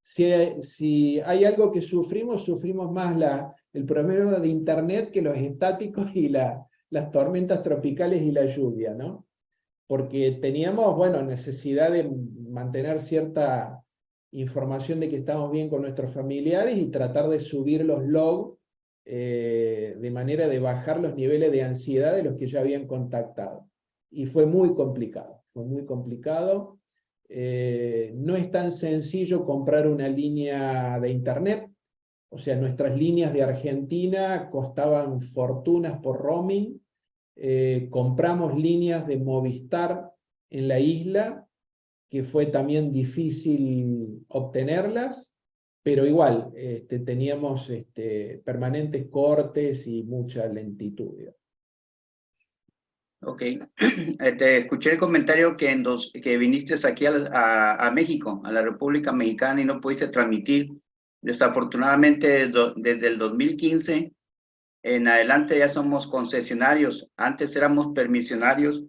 si hay algo que sufrimos más el problema de internet que los estáticos y las tormentas tropicales y la lluvia, ¿no? Porque teníamos, bueno, necesidad de mantener cierta información de que estamos bien con nuestros familiares y tratar de subir los logs de manera de bajar los niveles de ansiedad de los que ya habían contactado. Y fue muy complicado, fue muy complicado. No es tan sencillo comprar una línea de internet, o sea, nuestras líneas de Argentina costaban fortunas por roaming, compramos líneas de Movistar en la isla, que fue también difícil obtenerlas, pero igual teníamos permanentes cortes y mucha lentitud. Ok. Te escuché el comentario que viniste aquí a México, a la República Mexicana, y no pudiste transmitir. Desafortunadamente, desde el 2015 en adelante ya somos concesionarios. Antes éramos permisionarios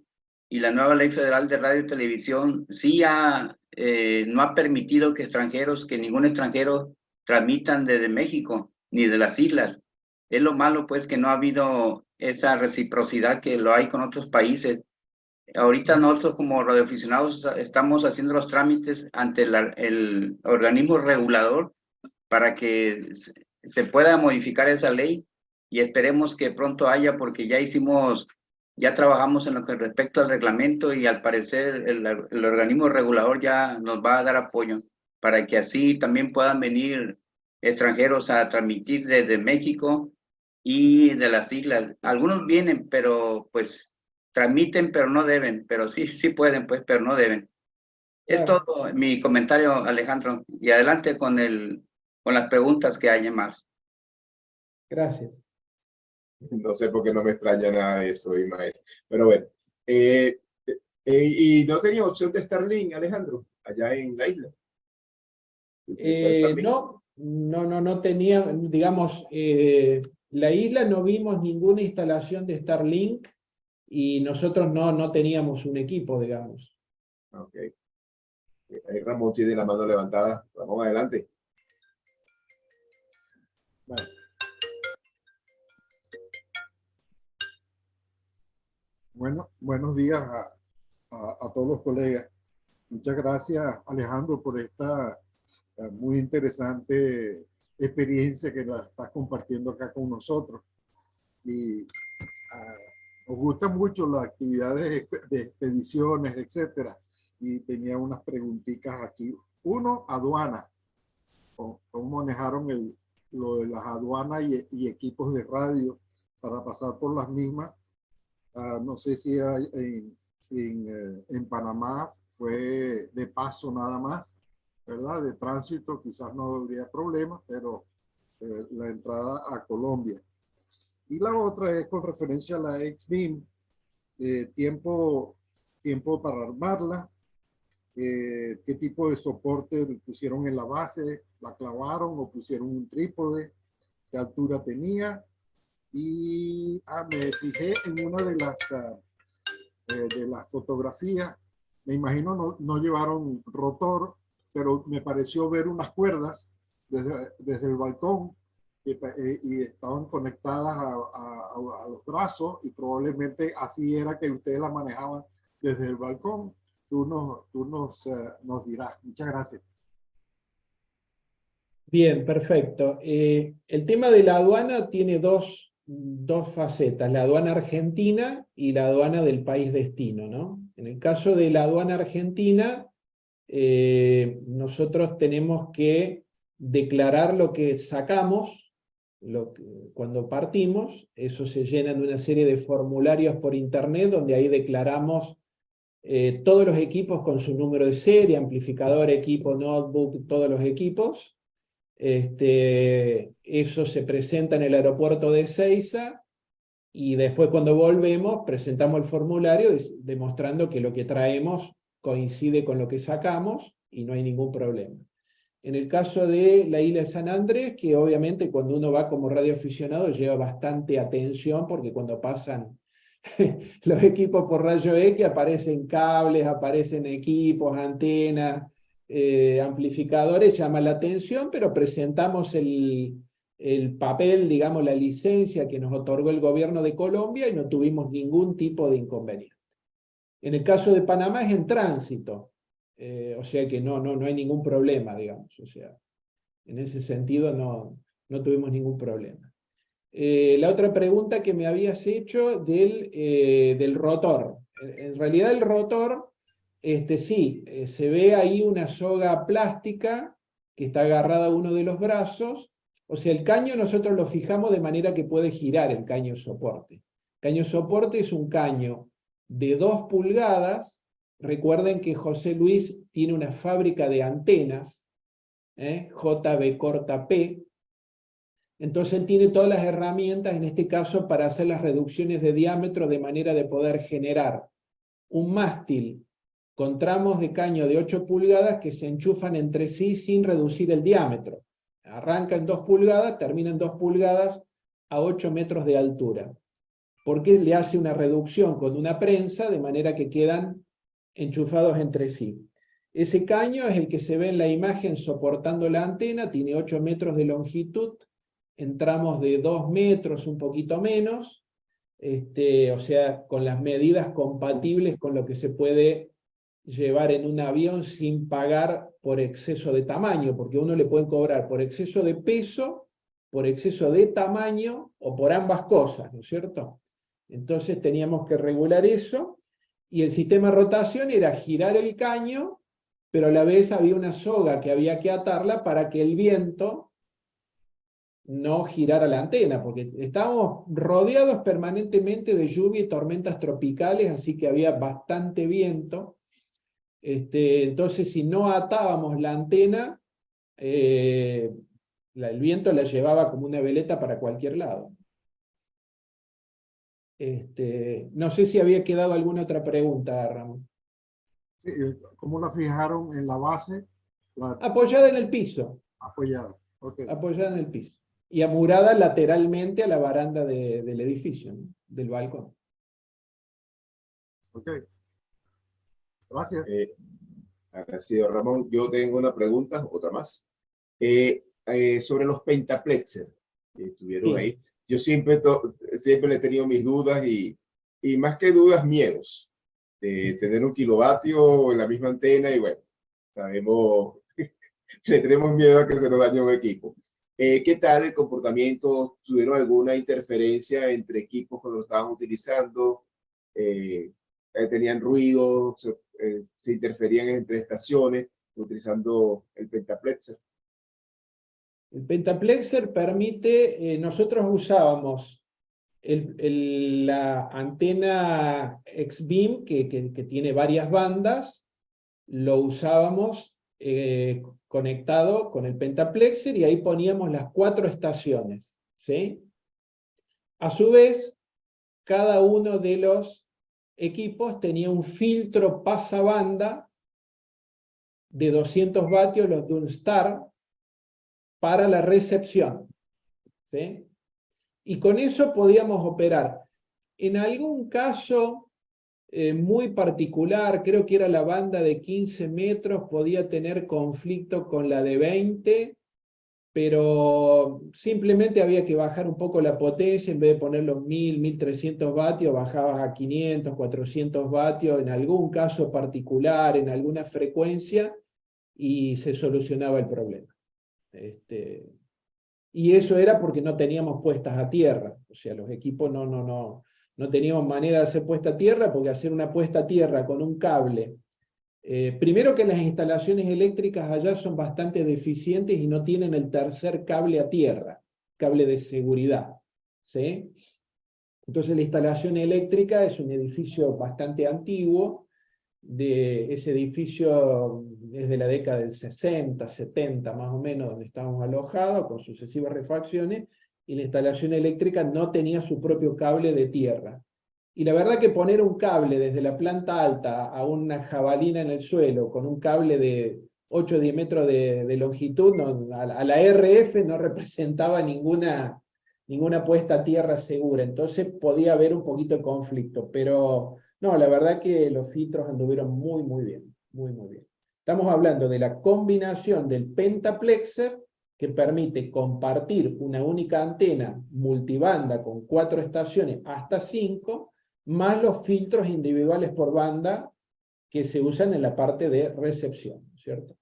y la nueva Ley Federal de Radio y Televisión sí no ha permitido que ningún extranjero transmitan desde México ni de las islas. Es lo malo, pues, que no ha habido esa reciprocidad que lo hay con otros países. Ahorita nosotros como radioaficionados estamos haciendo los trámites ante el organismo regulador para que se pueda modificar esa ley y esperemos que pronto haya, porque ya trabajamos en lo que respecta al reglamento y al parecer el organismo regulador ya nos va a dar apoyo para que así también puedan venir extranjeros a transmitir desde México y de las islas. Algunos vienen, pero pues transmiten, pero no deben, pero sí pueden, pues, pero no deben. Es Claro. todo mi comentario, Alejandro, y adelante con las preguntas que haya más. Gracias. No sé por qué no me extraña nada de eso, Ismael. Pero bueno, y no tenía opción de Starlink, Alejandro, allá en la isla. No tenía, digamos, la isla no vimos ninguna instalación de Starlink y nosotros no teníamos un equipo, digamos. Ok. Ahí Ramón tiene la mano levantada. Ramón, adelante. Bueno. Bueno, buenos días a todos los colegas. Muchas gracias, Alejandro, por esta muy interesante experiencia que la estás compartiendo acá con nosotros. Y nos gustan mucho las actividades de expediciones, etcétera. Y tenía unas preguntitas aquí. Uno, aduana. ¿Cómo manejaron lo de las aduanas y equipos de radio para pasar por las mismas? No sé si era en Panamá fue de paso nada más, ¿verdad? De tránsito, quizás no habría problema, pero la entrada a Colombia. Y la otra es con referencia a la X-Beam, tiempo para armarla, qué tipo de soporte pusieron en la base, la clavaron o pusieron un trípode, qué altura tenía. Y me fijé en una de las fotografías. Me imagino no llevaron rotor, pero me pareció ver unas cuerdas desde el balcón y estaban conectadas a los brazos, y probablemente así era que ustedes la manejaban desde el balcón. Tú nos dirás. Muchas gracias. Bien, perfecto. El tema de la aduana tiene dos facetas, la aduana argentina y la aduana del país destino, ¿no? En el caso de la aduana argentina, nosotros tenemos que declarar lo que sacamos cuando partimos. Eso se llena de una serie de formularios por internet, donde ahí declaramos todos los equipos con su número de serie, amplificador, equipo, notebook, todos los equipos. Eso se presenta en el aeropuerto de Ezeiza, y después cuando volvemos presentamos el formulario demostrando que lo que traemos coincide con lo que sacamos y no hay ningún problema. En el caso de la isla de San Andrés, que obviamente cuando uno va como radioaficionado lleva bastante atención, porque cuando pasan los equipos por rayo X aparecen cables, aparecen equipos, antenas, amplificadores, llama la atención, pero presentamos el papel, digamos, la licencia que nos otorgó el gobierno de Colombia y no tuvimos ningún tipo de inconveniente. En el caso de Panamá es en tránsito, o sea que no hay ningún problema, digamos, o sea, en ese sentido no tuvimos ningún problema. La otra pregunta que me habías hecho del rotor. En realidad el rotor, sí, se ve ahí una soga plástica que está agarrada a uno de los brazos. O sea, el caño nosotros lo fijamos de manera que puede girar el caño soporte. El caño soporte es un caño de 2 pulgadas. Recuerden que José Luis tiene una fábrica de antenas, JB corta P. Entonces él tiene todas las herramientas, en este caso, para hacer las reducciones de diámetro de manera de poder generar un mástil con tramos de caño de 8 pulgadas que se enchufan entre sí sin reducir el diámetro. Arranca en 2 pulgadas, termina en 2 pulgadas a 8 metros de altura. Porque le hace una reducción con una prensa de manera que quedan enchufados entre sí. Ese caño es el que se ve en la imagen soportando la antena, tiene 8 metros de longitud, en tramos de 2 metros, un poquito menos, o sea, con las medidas compatibles con lo que se puede llevar en un avión sin pagar por exceso de tamaño, porque a uno le pueden cobrar por exceso de peso, por exceso de tamaño o por ambas cosas, ¿no es cierto? Entonces teníamos que regular eso, y el sistema de rotación era girar el caño, pero a la vez había una soga que había que atarla para que el viento no girara la antena, porque estábamos rodeados permanentemente de lluvia y tormentas tropicales, así que había bastante viento. Entonces, si no atábamos la antena, el viento la llevaba como una veleta para cualquier lado. No sé si había quedado alguna otra pregunta, Ramón. Sí, ¿cómo la fijaron en la base? Apoyada en el piso. Apoyada. Okay. Apoyada en el piso. Y amurada lateralmente a la baranda del edificio, ¿no? Del balcón. Ok. Gracias. Agradecido, Ramón. Yo tengo una pregunta, otra más. Sobre los pentaplexers que estuvieron ahí. Yo siempre le he tenido mis dudas y y más que dudas, miedos de tener un kilovatio en la misma antena y bueno, sabemos, le tenemos miedo a que se nos dañe un equipo. ¿Qué tal el comportamiento? ¿Tuvieron alguna interferencia entre equipos cuando lo estaban utilizando? ¿Tenían ruido? ¿Se interferían entre estaciones utilizando el Pentaplexer? El Pentaplexer permite, nosotros usábamos la antena X-Beam, que tiene varias bandas, lo usábamos conectado con el Pentaplexer y ahí poníamos las 4 estaciones, ¿sí? A su vez, cada uno de los equipos tenía un filtro pasabanda de 200 vatios, los Dunstar, para la recepción, ¿sí? Y con eso podíamos operar. En algún caso muy particular, creo que era la banda de 15 metros, podía tener conflicto con la de 20, pero simplemente había que bajar un poco la potencia, en vez de poner los 1000, 1300 vatios, bajabas a 500, 400 vatios, en algún caso particular, en alguna frecuencia, y se solucionaba el problema. Y eso era porque no teníamos puestas a tierra, o sea, los equipos no teníamos manera de hacer puesta a tierra, porque hacer una puesta a tierra con un cable, primero que las instalaciones eléctricas allá son bastante deficientes y no tienen el tercer cable a tierra, cable de seguridad, ¿sí? Entonces la instalación eléctrica es un edificio bastante antiguo, ese edificio es de la década del 60, 70 más o menos, donde estábamos alojados, con sucesivas refacciones, y la instalación eléctrica no tenía su propio cable de tierra. Y la verdad que poner un cable desde la planta alta a una jabalina en el suelo, con un cable de 8 o 10 metros de longitud, a la RF no representaba ninguna puesta a tierra segura, entonces podía haber un poquito de conflicto, pero no, la verdad que los filtros anduvieron muy bien, muy bien. Estamos hablando de la combinación del Pentaplexer, que permite compartir una única antena multibanda con 4 estaciones hasta 5, más los filtros individuales por banda que se usan en la parte de recepción, ¿cierto?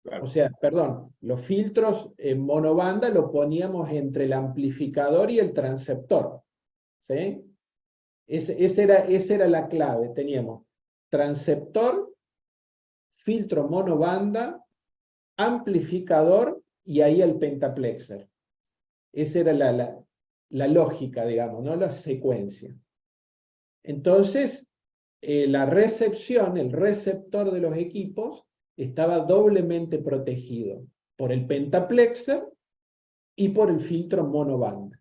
Claro. O sea, perdón, los filtros en monobanda los poníamos entre el amplificador y el transceptor, ¿sí? Esa era la clave. Teníamos transceptor, filtro monobanda, amplificador y ahí el Pentaplexer. Esa era la lógica, digamos, ¿no? La secuencia. Entonces, la recepción, el receptor de los equipos, estaba doblemente protegido por el Pentaplexer y por el filtro monobanda.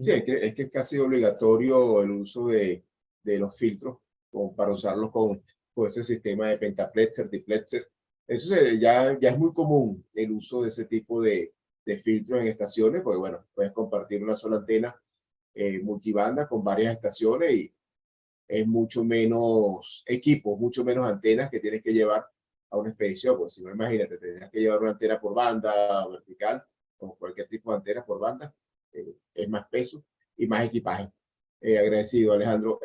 Sí, es que es casi obligatorio el uso de los filtros para usarlos con ese sistema de Pentaplexer, Diplexer. Eso ya es muy común el uso de ese tipo de filtros en estaciones, porque bueno, puedes compartir una sola antena multibanda con varias estaciones y es mucho menos equipo, mucho menos antenas que tienes que llevar a una expedición. Pues si no, imagínate, tendrías que llevar una antena por banda vertical o cualquier tipo de antena por banda. Es más peso y más equipaje. Agradecido, Alejandro.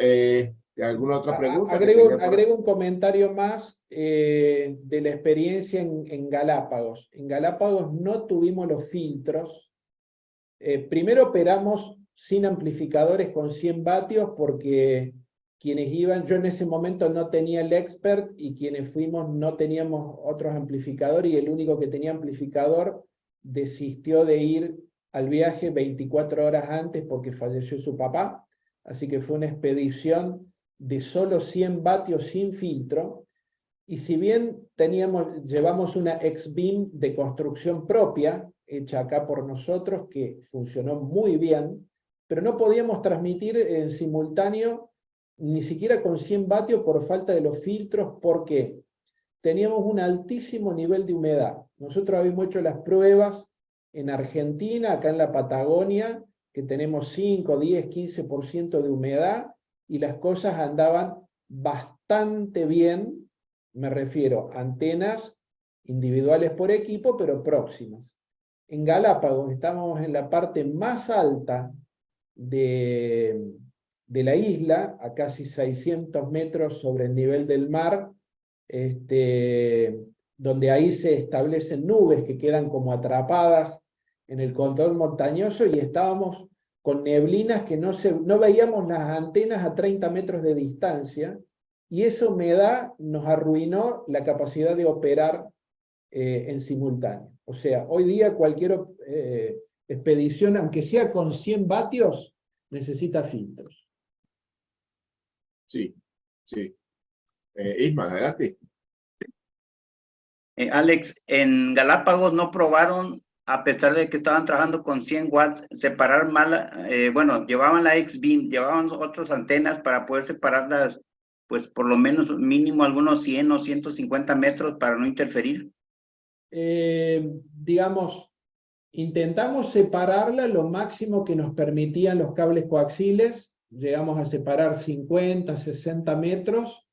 ¿Alguna otra pregunta? Agrego un comentario más de la experiencia en Galápagos. En Galápagos no tuvimos los filtros. Primero operamos sin amplificadores con 100 vatios porque quienes iban, yo en ese momento no tenía el expert y quienes fuimos no teníamos otros amplificadores y el único que tenía amplificador desistió de ir al viaje 24 horas antes porque falleció su papá, así que fue una expedición de solo 100 vatios sin filtro, y si bien llevamos una X-Beam de construcción propia, hecha acá por nosotros, que funcionó muy bien, pero no podíamos transmitir en simultáneo ni siquiera con 100 vatios por falta de los filtros, porque teníamos un altísimo nivel de humedad. Nosotros habíamos hecho las pruebas en Argentina, acá en la Patagonia, que tenemos 5, 10, 15% de humedad, y las cosas andaban bastante bien, me refiero a antenas individuales por equipo, pero próximas. En Galápagos estábamos en la parte más alta de la isla, a casi 600 metros sobre el nivel del mar, donde ahí se establecen nubes que quedan como atrapadas en el contorno montañoso, y estábamos con neblinas que no veíamos las antenas a 30 metros de distancia, y esa humedad nos arruinó la capacidad de operar en simultáneo. O sea, hoy día cualquier expedición, aunque sea con 100 vatios, necesita filtros. Sí, sí. Isma, adelante. Alex, en Galápagos no probaron, a pesar de que estaban trabajando con 100 watts, separar mal, bueno, llevaban la X-Beam, llevaban otras antenas para poder separarlas, pues por lo menos mínimo algunos 100 o 150 metros para no interferir. Digamos, intentamos separarla lo máximo que nos permitían los cables coaxiles, llegamos a separar 50, 60 metros,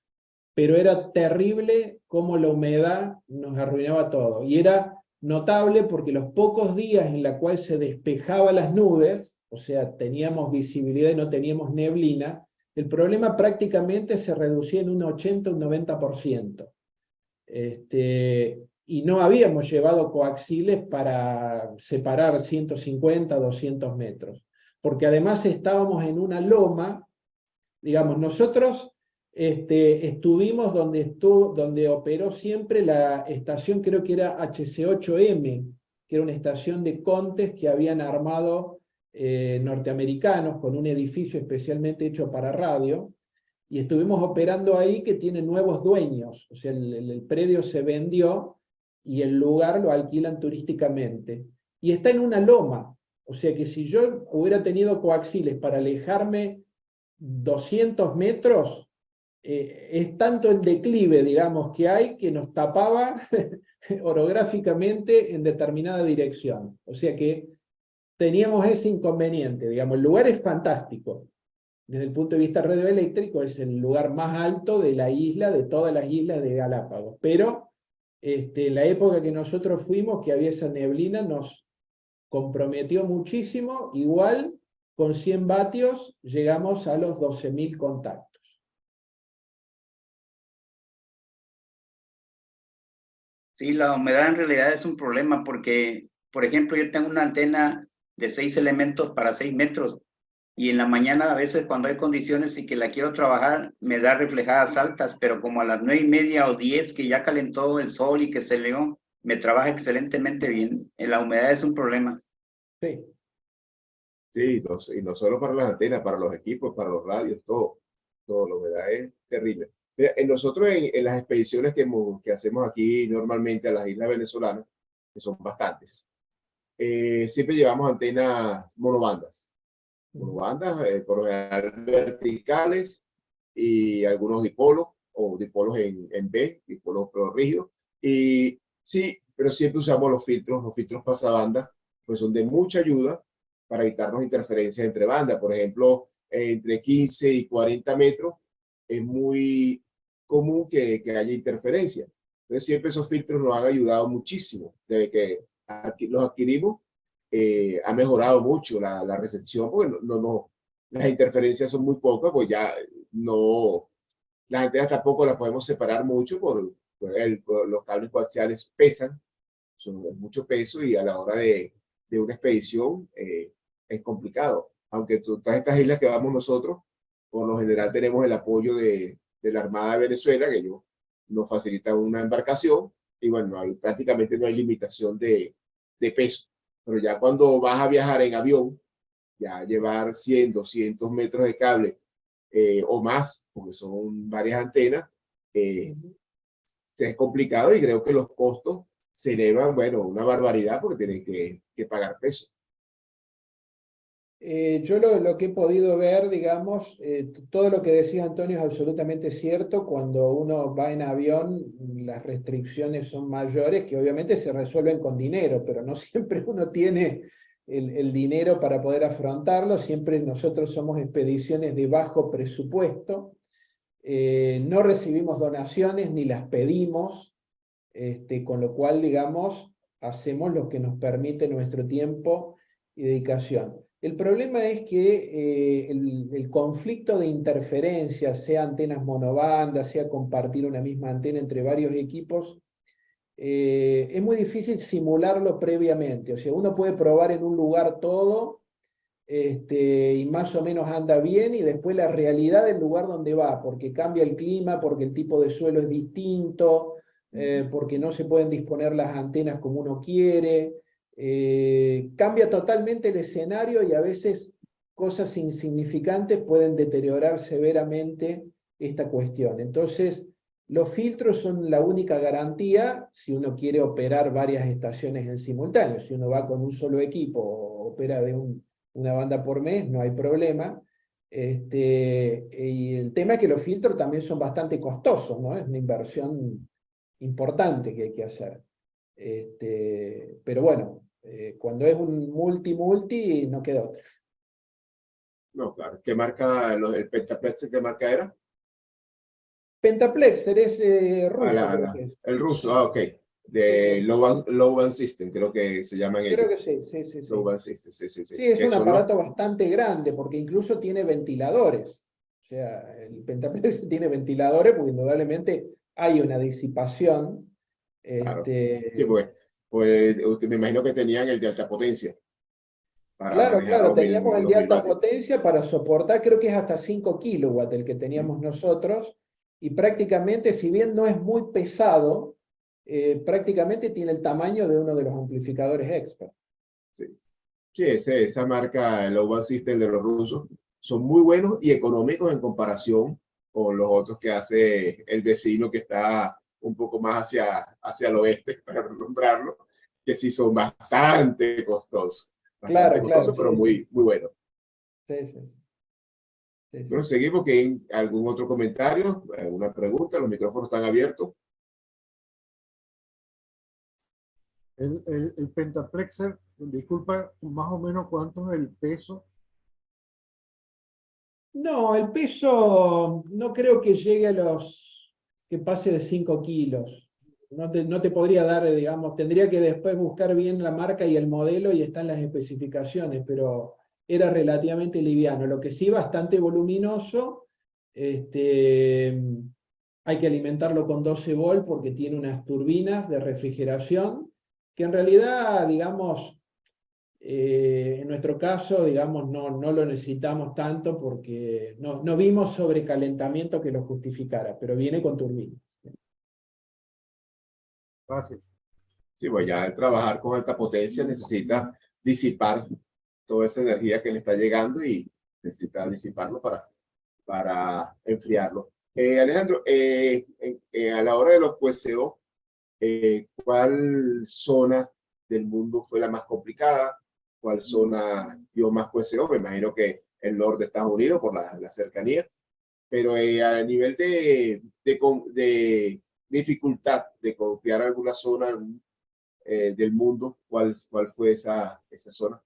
pero era terrible cómo la humedad nos arruinaba todo. Y era notable porque los pocos días en los cuales se despejaban las nubes, o sea, teníamos visibilidad y no teníamos neblina, el problema prácticamente se reducía en un 80 o un 90%. Y no habíamos llevado coaxiles para separar 150, 200 metros, porque además estábamos en una loma, digamos, nosotros estuvimos donde operó siempre la estación, creo que era HC8M, que era una estación de contes que habían armado norteamericanos con un edificio especialmente hecho para radio, y estuvimos operando ahí, que tiene nuevos dueños, o sea, el predio se vendió y el lugar lo alquilan turísticamente. Y está en una loma, o sea que si yo hubiera tenido coaxiles para alejarme 200 metros, es tanto el declive, digamos, que hay, que nos tapaba orográficamente en determinada dirección. O sea que teníamos ese inconveniente, digamos, el lugar es fantástico. Desde el punto de vista radioeléctrico es el lugar más alto de la isla, de todas las islas de Galápagos. Pero la época que nosotros fuimos, que había esa neblina, nos comprometió muchísimo. Igual, con 100 vatios, llegamos a los 12.000 contactos. Sí, la humedad en realidad es un problema porque, por ejemplo, yo tengo una antena de 6 elementos para 6 metros. Y en la mañana a veces cuando hay condiciones y que la quiero trabajar, me da reflejadas altas, pero como a las 9:30 o 10 que ya calentó el sol y que se leó, me trabaja excelentemente bien. La humedad es un problema. Sí. Sí, y no solo para las antenas, para los equipos, para los radios, todo. Todo, la humedad es terrible. Mira, nosotros en las expediciones que hacemos aquí normalmente a las islas venezolanas, que son bastantes, siempre llevamos antenas monobandas. Monobandas, por lo general verticales, y algunos dipolos o dipolos en B, dipolos pero rígidos. Y sí, pero siempre usamos los filtros pasabandas, pues son de mucha ayuda para evitarnos interferencias entre bandas. Por ejemplo, entre 15 y 40 metros es muy común que haya interferencia. Entonces siempre esos filtros nos han ayudado muchísimo. Desde que los adquirimos, ha mejorado mucho la recepción, porque las interferencias son muy pocas, pues ya no, las antenas tampoco las podemos separar mucho por los cables coaxiales pesan, son mucho peso, y a la hora de una expedición es complicado. Aunque todas estas islas que vamos nosotros, por lo general tenemos el apoyo de la Armada de Venezuela, que ellos nos facilitan una embarcación, y bueno, prácticamente no hay limitación de peso. Pero ya cuando vas a viajar en avión, ya llevar 100, 200 metros de cable o más, porque son varias antenas, es complicado, y creo que los costos se elevan, bueno, una barbaridad, porque tienen que pagar peso. Yo lo que he podido ver, digamos, todo lo que decía Antonio es absolutamente cierto. Cuando uno va en avión, las restricciones son mayores, que obviamente se resuelven con dinero, pero no siempre uno tiene el dinero para poder afrontarlo. Siempre nosotros somos expediciones de bajo presupuesto. No recibimos donaciones ni las pedimos, con lo cual, digamos, hacemos lo que nos permite nuestro tiempo y dedicación. El problema es que el conflicto de interferencia, sea antenas monobandas, sea compartir una misma antena entre varios equipos, es muy difícil simularlo previamente. O sea, uno puede probar en un lugar todo y más o menos anda bien, y después la realidad del lugar donde va, porque cambia el clima, porque el tipo de suelo es distinto, porque no se pueden disponer las antenas como uno quiere. Cambia totalmente el escenario, y a veces cosas insignificantes pueden deteriorar severamente esta cuestión. Entonces, los filtros son la única garantía si uno quiere operar varias estaciones en simultáneo. Si uno va con un solo equipo o opera de una banda por mes, no hay problema. Y el tema es que los filtros también son bastante costosos, ¿no? Es una inversión importante que hay que hacer. Pero bueno, cuando es un multi, no queda otra. No, claro. ¿Qué marca, el Pentaplex, qué marca era? Pentaplexer es ruso, creo que es. El ruso, ok. De Low Band System, creo que se llaman ellos. Creo que sí, sí, sí. Low Band System, sí. Sí, es un Eso aparato bastante grande, porque incluso tiene ventiladores. O sea, el Pentaplex tiene ventiladores, porque indudablemente hay una disipación. Claro. Sí, pues me imagino que tenían el de alta potencia para Claro, manejar los teníamos el de 2000 alta vatios. potencia para soportar, creo que es hasta 5 kilowatts el que teníamos nosotros, y prácticamente, si bien no es muy pesado, prácticamente tiene el tamaño de uno de los amplificadores Expert. Sí, sí, esa marca, el Low Band System de los rusos, son muy buenos y económicos en comparación con los otros que hace el vecino que está un poco más hacia el oeste, para nombrarlo, que sí son bastante costosos. Bastante costosos, pero sí, muy buenos. Sí. Bueno, seguimos. ¿Que hay algún otro comentario? ¿Alguna pregunta? Los micrófonos están abiertos. El Pentaplexer, disculpa, más o menos cuánto es el peso. No, el peso no creo que llegue que pase de 5 kilos. No te podría dar, digamos, tendría que después buscar bien la marca y el modelo, y están las especificaciones, pero era relativamente liviano. Lo que sí, bastante voluminoso. Hay que alimentarlo con 12 volt porque tiene unas turbinas de refrigeración que en realidad, digamos, en nuestro caso, digamos, no lo necesitamos tanto porque no vimos sobrecalentamiento que lo justificara, pero viene con turbinas. Gracias. Sí, pues ya al trabajar con alta potencia necesita disipar toda esa energía que le está llegando, y necesita disiparlo para enfriarlo. Alejandro, a la hora de los QSO, ¿cuál zona del mundo fue la más complicada? ¿Cuál zona dio más QSO? Me imagino que el norte de Estados Unidos por la cercanía, pero a nivel de dificultad de confiar alguna zona del mundo, ¿cuál fue esa zona?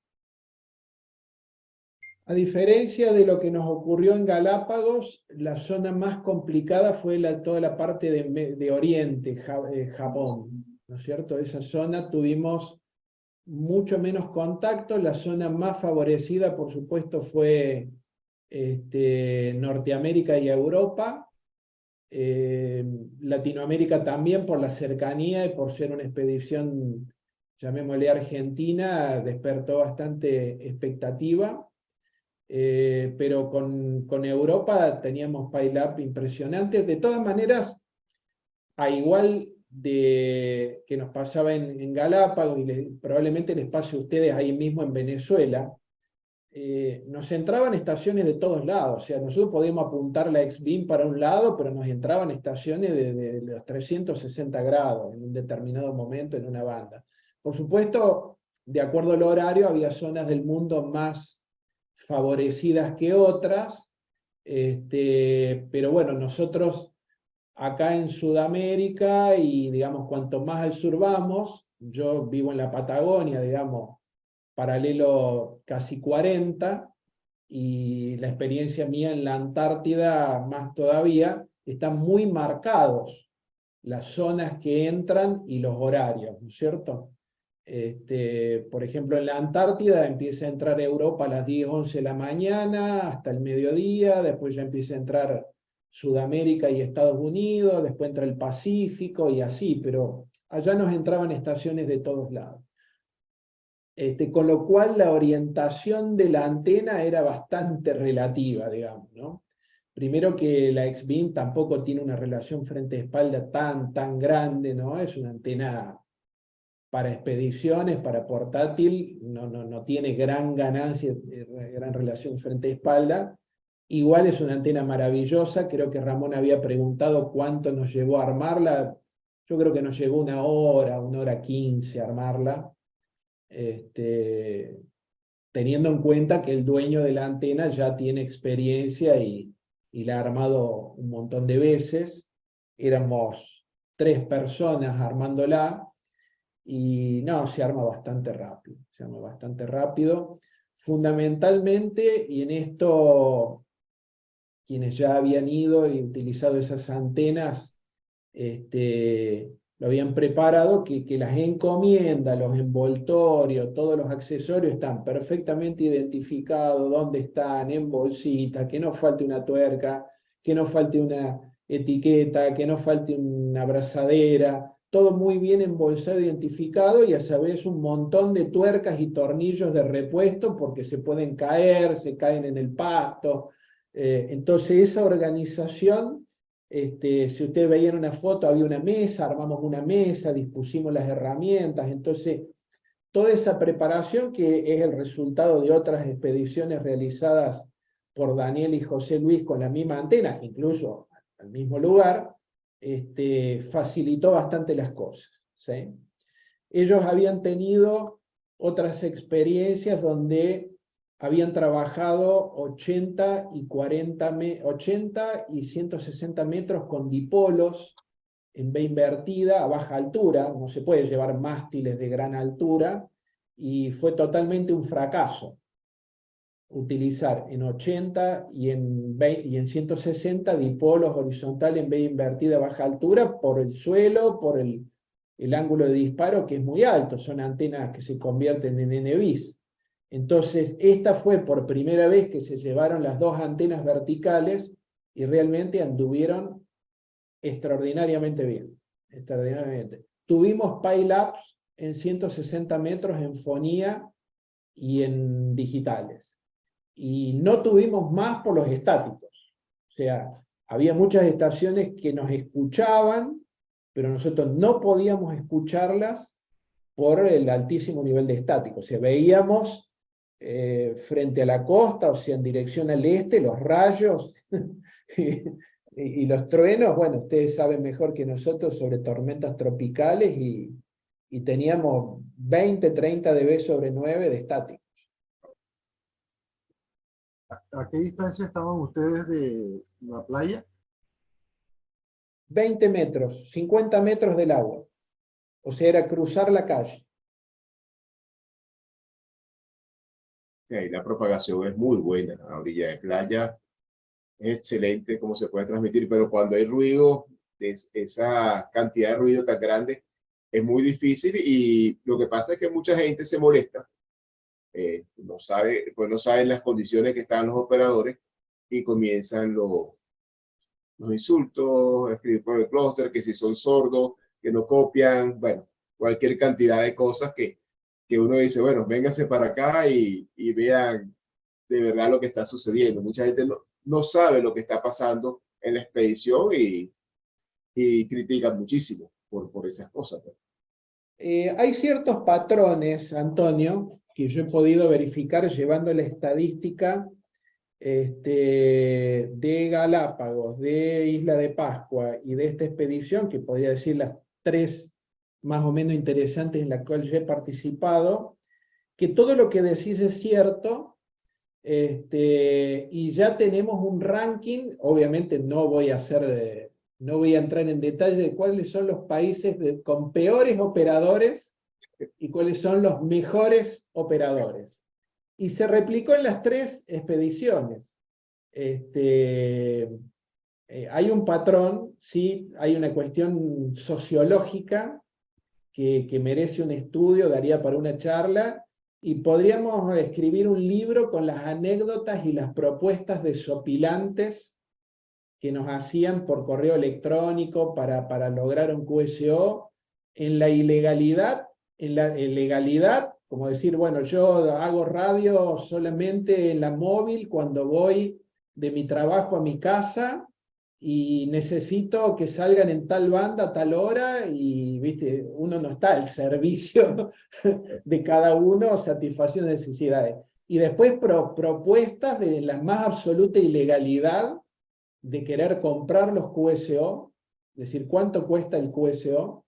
A diferencia de lo que nos ocurrió en Galápagos, la zona más complicada fue toda la parte de Oriente, Japón, ¿no es cierto? Esa zona tuvimos mucho menos contacto. La zona más favorecida, por supuesto, fue Norteamérica y Europa. Latinoamérica también, por la cercanía y por ser una expedición, llamémosle argentina, despertó bastante expectativa. Pero con Europa teníamos pile-up impresionantes. De todas maneras, a igual de que nos pasaba en Galápagos, y probablemente les pase a ustedes ahí mismo en Venezuela, nos entraban estaciones de todos lados. O sea, nosotros podíamos apuntar la X-Beam para un lado, pero nos entraban estaciones de los 360 grados en un determinado momento en una banda. Por supuesto, de acuerdo al horario, había zonas del mundo más favorecidas que otras, pero bueno, nosotros acá en Sudamérica, y digamos, cuanto más al sur vamos, yo vivo en la Patagonia, digamos, paralelo casi 40, y la experiencia mía en la Antártida más todavía, están muy marcados las zonas que entran y los horarios, ¿no es cierto? Por ejemplo, en la Antártida empieza a entrar Europa a las 10, 11 de la mañana, hasta el mediodía, después ya empieza a entrar Sudamérica y Estados Unidos, después entra el Pacífico y así, pero allá nos entraban estaciones de todos lados. Con lo cual la orientación de la antena era bastante relativa, digamos, ¿no? Primero que la X-Beam tampoco tiene una relación frente-espalda tan grande, ¿no? Es una antena para expediciones, para portátil, no tiene gran ganancia, gran relación frente-espalda. Igual es una antena maravillosa, creo que Ramón había preguntado cuánto nos llevó a armarla. Yo creo que nos llevó 1 hora 15 armarla. Teniendo en cuenta que el dueño de la antena ya tiene experiencia y la ha armado un montón de veces. Éramos 3 personas armándola y no, se arma bastante rápido, fundamentalmente, y en esto quienes ya habían ido y utilizado esas antenas lo habían preparado, que las encomiendas, los envoltorios, todos los accesorios están perfectamente identificados, dónde están, en bolsita, que no falte una tuerca, que no falte una etiqueta, que no falte una abrazadera, todo muy bien embolsado, identificado, y a su vez un montón de tuercas y tornillos de repuesto, porque se pueden caer, se caen en el pasto. Entonces esa organización, si ustedes veían una foto, había una mesa, armamos una mesa, dispusimos las herramientas. Entonces toda esa preparación, que es el resultado de otras expediciones realizadas por Daniel y José Luis con la misma antena, incluso al mismo lugar, facilitó bastante las cosas, ¿sí? Ellos habían tenido otras experiencias donde habían trabajado 80 y 160 metros con dipolos en V invertida a baja altura. No se puede llevar mástiles de gran altura, y fue totalmente un fracaso utilizar en 80 y en 160 dipolos horizontales en V invertida a baja altura por el suelo, por el ángulo de disparo, que es muy alto. Son antenas que se convierten en NBIS. Entonces, esta fue por primera vez que se llevaron las 2 antenas verticales y realmente anduvieron extraordinariamente bien. Tuvimos pile-ups en 160 metros en fonía y en digitales. Y no tuvimos más por los estáticos. O sea, había muchas estaciones que nos escuchaban, pero nosotros no podíamos escucharlas por el altísimo nivel de estático. O sea, veíamos frente a la costa, o sea, en dirección al este, los rayos y los truenos. Bueno, ustedes saben mejor que nosotros sobre tormentas tropicales, y teníamos 20, 30 dB sobre 9 de estático. ¿A qué distancia estaban ustedes de la playa? 20 metros, 50 metros del agua. O sea, era cruzar la calle. Y ahí la propagación es muy buena. A orilla de playa es excelente cómo se puede transmitir, pero cuando hay ruido, esa cantidad de ruido tan grande, es muy difícil. Y lo que pasa es que mucha gente se molesta, no saben las condiciones que están los operadores, y comienzan los insultos, a escribir por el clúster, que si son sordos, que no copian, bueno, cualquier cantidad de cosas que uno dice, bueno, vénganse para acá y vean de verdad lo que está sucediendo. Mucha gente no sabe lo que está pasando en la expedición, y critican muchísimo por esas cosas. Hay ciertos patrones, Antonio, que yo he podido verificar llevando la estadística de Galápagos, de Isla de Pascua y de esta expedición, que podría decir las 3 más o menos interesantes en las cuales yo he participado, que todo lo que decís es cierto. Y ya tenemos un ranking. Obviamente no voy a entrar en detalle de cuáles son los países con peores operadores y cuáles son los mejores operadores. Y se replicó en las 3 expediciones. Hay un patrón, ¿sí? Hay una cuestión sociológica que merece un estudio, daría para una charla, y podríamos escribir un libro con las anécdotas y las propuestas desopilantes que nos hacían por correo electrónico para lograr un QSO, en la ilegalidad, en la legalidad, como decir, bueno, yo hago radio solamente en la móvil cuando voy de mi trabajo a mi casa, y necesito que salgan en tal banda a tal hora, y viste, uno no está al servicio de cada uno, satisfacción de necesidades. Y después propuestas de la más absoluta ilegalidad de querer comprar los QSO, es decir, cuánto cuesta el QSO,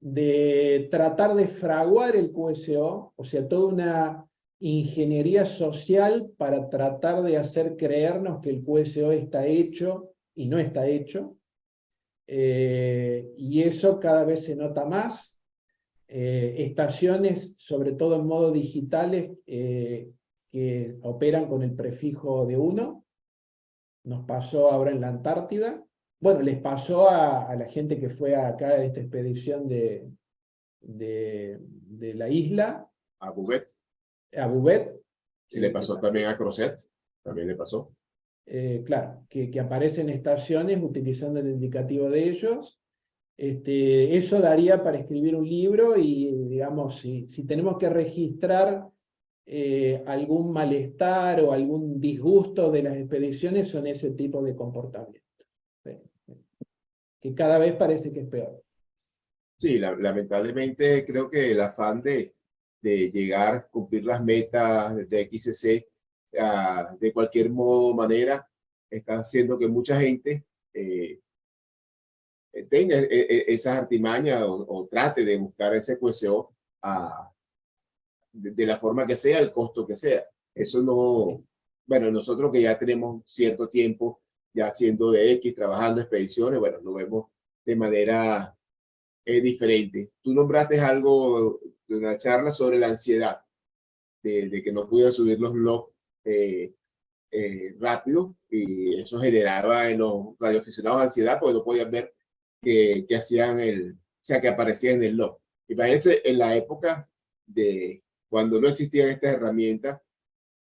de tratar de fraguar el QSO, o sea, toda una ingeniería social para tratar de hacer creernos que el QSO está hecho y no está hecho, y eso cada vez se nota más. Estaciones, sobre todo en modo digitales, que operan con el prefijo de 1, nos pasó ahora en la Antártida. Bueno, les pasó a la gente que fue acá a esta expedición de la isla, A Bouvet, a Bouvet. y le pasó también a Crozet, también le pasó. Claro, que aparecen estaciones utilizando el indicativo de ellos. Eso daría para escribir un libro, y digamos, si tenemos que registrar algún malestar o algún disgusto de las expediciones, son ese tipo de comportamientos, que cada vez parece que es peor. Sí, lamentablemente creo que el afán de llegar, cumplir las metas de XCC de cualquier modo, manera, está haciendo que mucha gente tenga esas artimañas o trate de buscar ese QSO de la forma que sea, el costo que sea. Eso no, bueno, nosotros que ya tenemos cierto tiempo ya haciendo de X, trabajando expediciones, bueno, lo vemos de manera diferente. Tú nombraste algo de una charla sobre la ansiedad, de que no pudieran subir los logs rápido, y eso generaba en los radioaficionados ansiedad porque no podían ver que hacían o sea, que aparecía en el log. Imagínense en la época de cuando no existían estas herramientas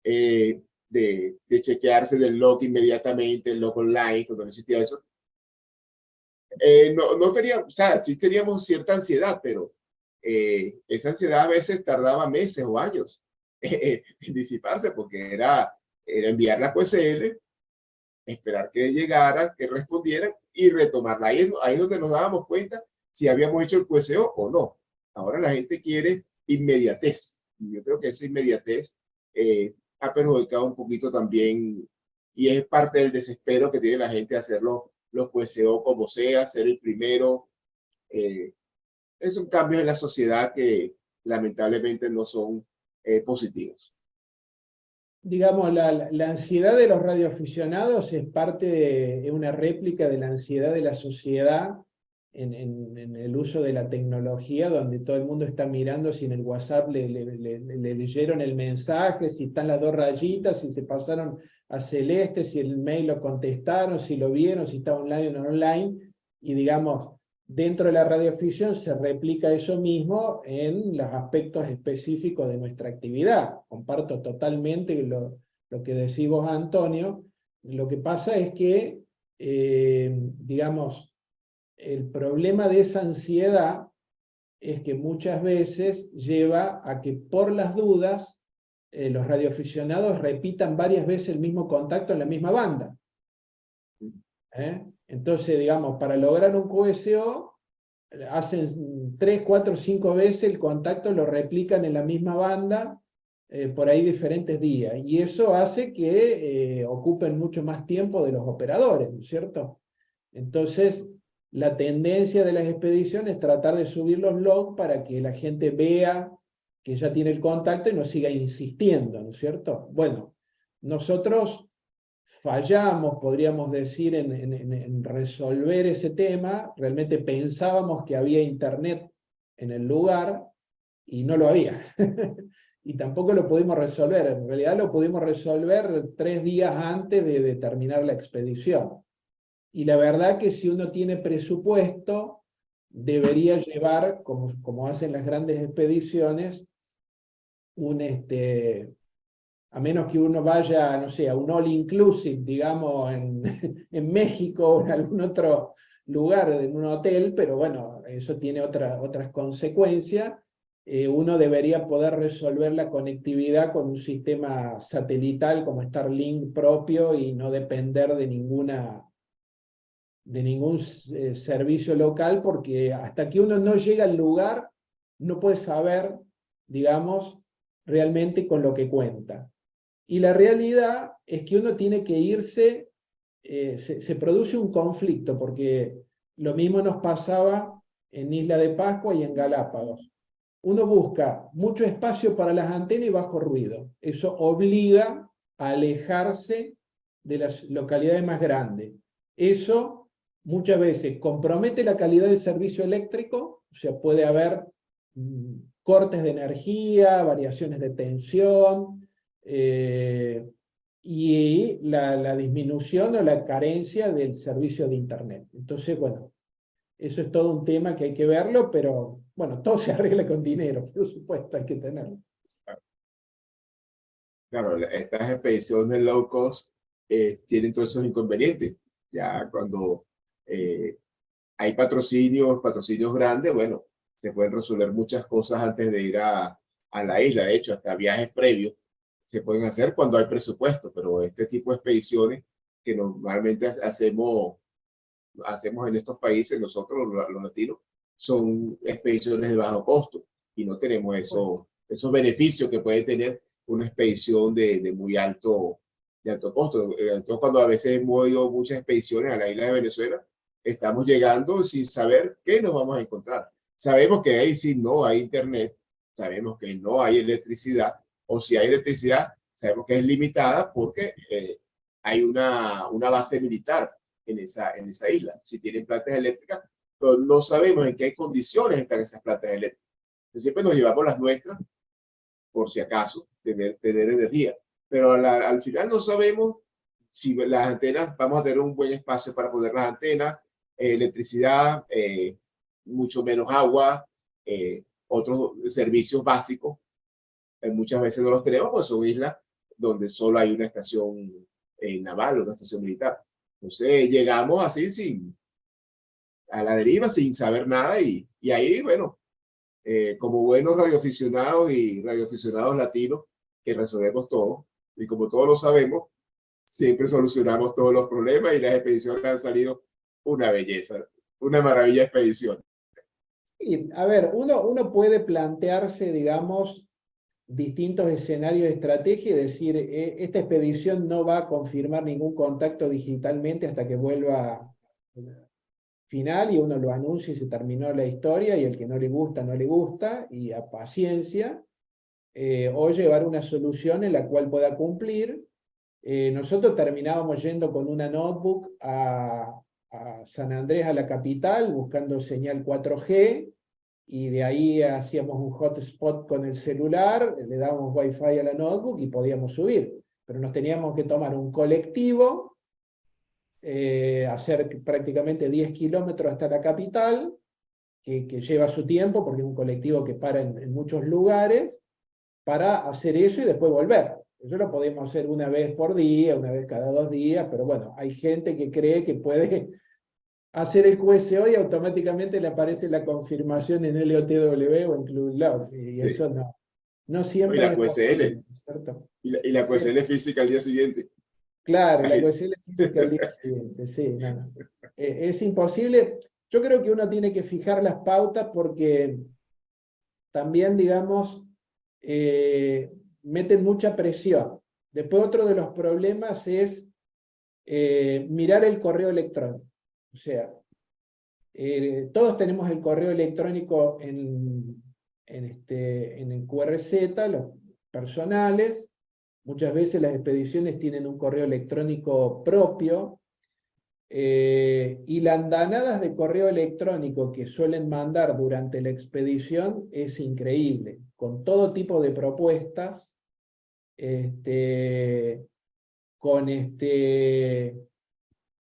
de chequearse del log inmediatamente, el log online, cuando no existía eso. No teníamos, o sea, sí teníamos cierta ansiedad, pero esa ansiedad a veces tardaba meses o años en disiparse, porque era enviar la QSL, esperar que llegara, que respondieran y retomarla. Ahí es donde nos dábamos cuenta si habíamos hecho el QSO o no. Ahora la gente quiere inmediatez. Y yo creo que esa inmediatez ha perjudicado un poquito también, y es parte del desespero que tiene la gente de hacerlo los QSO como sea, ser el primero. Es un cambio en la sociedad que lamentablemente no son positivos. Digamos, la ansiedad de los radioaficionados es parte de una réplica de la ansiedad de la sociedad en el uso de la tecnología, donde todo el mundo está mirando si en el WhatsApp le leyeron el mensaje, si están las 2 rayitas, si se pasaron a celeste, si el mail lo contestaron, si lo vieron, si está online o no online. Y digamos, dentro de la radioafición se replica eso mismo en los aspectos específicos de nuestra actividad. Comparto totalmente lo que decís vos, Antonio. Lo que pasa es que, digamos, el problema de esa ansiedad es que muchas veces lleva a que por las dudas los radioaficionados repitan varias veces el mismo contacto en la misma banda. Entonces, digamos, para lograr un QSO, hacen 3, 4, 5 veces el contacto, lo replican en la misma banda, por ahí diferentes días. Y eso hace que ocupen mucho más tiempo de los operadores, ¿no es cierto? Entonces, la tendencia de las expediciones es tratar de subir los logs para que la gente vea que ya tiene el contacto y no siga insistiendo, ¿no es cierto? Bueno, nosotros fallamos, podríamos decir, en resolver ese tema. Realmente pensábamos que había internet en el lugar y no lo había. Y tampoco lo pudimos resolver. En realidad lo pudimos resolver 3 días antes de terminar la expedición. Y la verdad que si uno tiene presupuesto, debería llevar, como hacen las grandes expediciones, a menos que uno vaya, no sé, a un all inclusive, digamos, en México o en algún otro lugar, en un hotel, pero bueno, eso tiene otras consecuencias. Uno debería poder resolver la conectividad con un sistema satelital como Starlink propio y no depender de ningún servicio local, porque hasta que uno no llega al lugar, no puede saber, digamos, realmente con lo que cuenta. Y la realidad es que uno tiene que irse, se produce un conflicto, porque lo mismo nos pasaba en Isla de Pascua y en Galápagos. Uno busca mucho espacio para las antenas y bajo ruido. Eso obliga a alejarse de las localidades más grandes. Eso muchas veces compromete la calidad del servicio eléctrico, o sea, puede haber cortes de energía, variaciones de tensión, y la disminución o la carencia del servicio de Internet. Entonces, bueno, eso es todo un tema que hay que verlo, pero bueno, todo se arregla con dinero, por supuesto, hay que tenerlo. Claro, estas expediciones low cost tienen todos esos inconvenientes. Ya cuando hay patrocinios grandes, bueno, se pueden resolver muchas cosas antes de ir a la isla. De hecho, hasta viajes previos se pueden hacer cuando hay presupuesto, pero este tipo de expediciones que normalmente hacemos en estos países, nosotros los latinos, son expediciones de bajo costo y no tenemos esos beneficios que puede tener una expedición de muy alto costo. Entonces, cuando a veces hemos ido muchas expediciones a la isla de Venezuela, estamos llegando sin saber qué nos vamos a encontrar. Sabemos que ahí sí no hay internet, sabemos que no hay electricidad, o si hay electricidad, sabemos que es limitada porque hay una base militar en esa isla. Si tienen plantas eléctricas, pero no sabemos en qué condiciones están esas plantas eléctricas. Entonces, siempre nos llevamos las nuestras, por si acaso, tener energía. Pero al final no sabemos si las antenas, vamos a tener un buen espacio para poner las antenas, electricidad, mucho menos agua, otros servicios básicos. Muchas veces no los tenemos, pues son islas donde solo hay una estación naval o una estación militar. Entonces llegamos así a la deriva, sin saber nada, y ahí, bueno, como buenos radioaficionados y radioaficionados latinos que resolvemos todo, y como todos lo sabemos, siempre solucionamos todos los problemas y las expediciones han salido una belleza, una maravilla de expedición. Y, a ver, uno puede plantearse, digamos, distintos escenarios de estrategia y decir, esta expedición no va a confirmar ningún contacto digitalmente hasta que vuelva final y uno lo anuncia y se terminó la historia, y el que no le gusta, no le gusta, y a paciencia, o llevar una solución en la cual pueda cumplir. Nosotros terminábamos yendo con una notebook a San Andrés, a la capital, buscando señal 4G, y de ahí hacíamos un hotspot con el celular, le dábamos wifi a la notebook y podíamos subir. Pero nos teníamos que tomar un colectivo, hacer prácticamente 10 kilómetros hasta la capital, que lleva su tiempo porque es un colectivo que para en muchos lugares, para hacer eso y después volver. Eso lo podemos hacer una vez por día, una vez cada 2 días, pero bueno, hay gente que cree que puede hacer el QSO y automáticamente le aparece la confirmación en LOTW o en Club Love, y sí, eso no siempre y la QSL, ¿cierto? Y la QSL física al día siguiente. Claro, la QSL física al día siguiente, sí, no. Es imposible. Yo creo que uno tiene que fijar las pautas porque también, digamos, meten mucha presión. Después otro de los problemas es mirar el correo electrónico. O sea, todos tenemos el correo electrónico en el QRZ, los personales. Muchas veces las expediciones tienen un correo electrónico propio, y las andanadas de correo electrónico que suelen mandar durante la expedición es increíble, con todo tipo de propuestas, con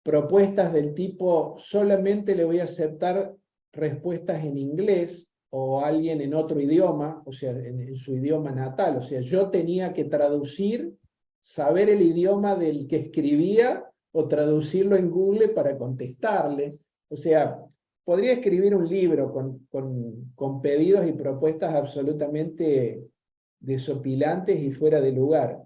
propuestas del tipo: solamente le voy a aceptar respuestas en inglés o alguien en otro idioma, o sea, en su idioma natal. O sea, yo tenía que traducir, saber el idioma del que escribía o traducirlo en Google para contestarle. O sea, podría escribir un libro con pedidos y propuestas absolutamente desopilantes y fuera de lugar.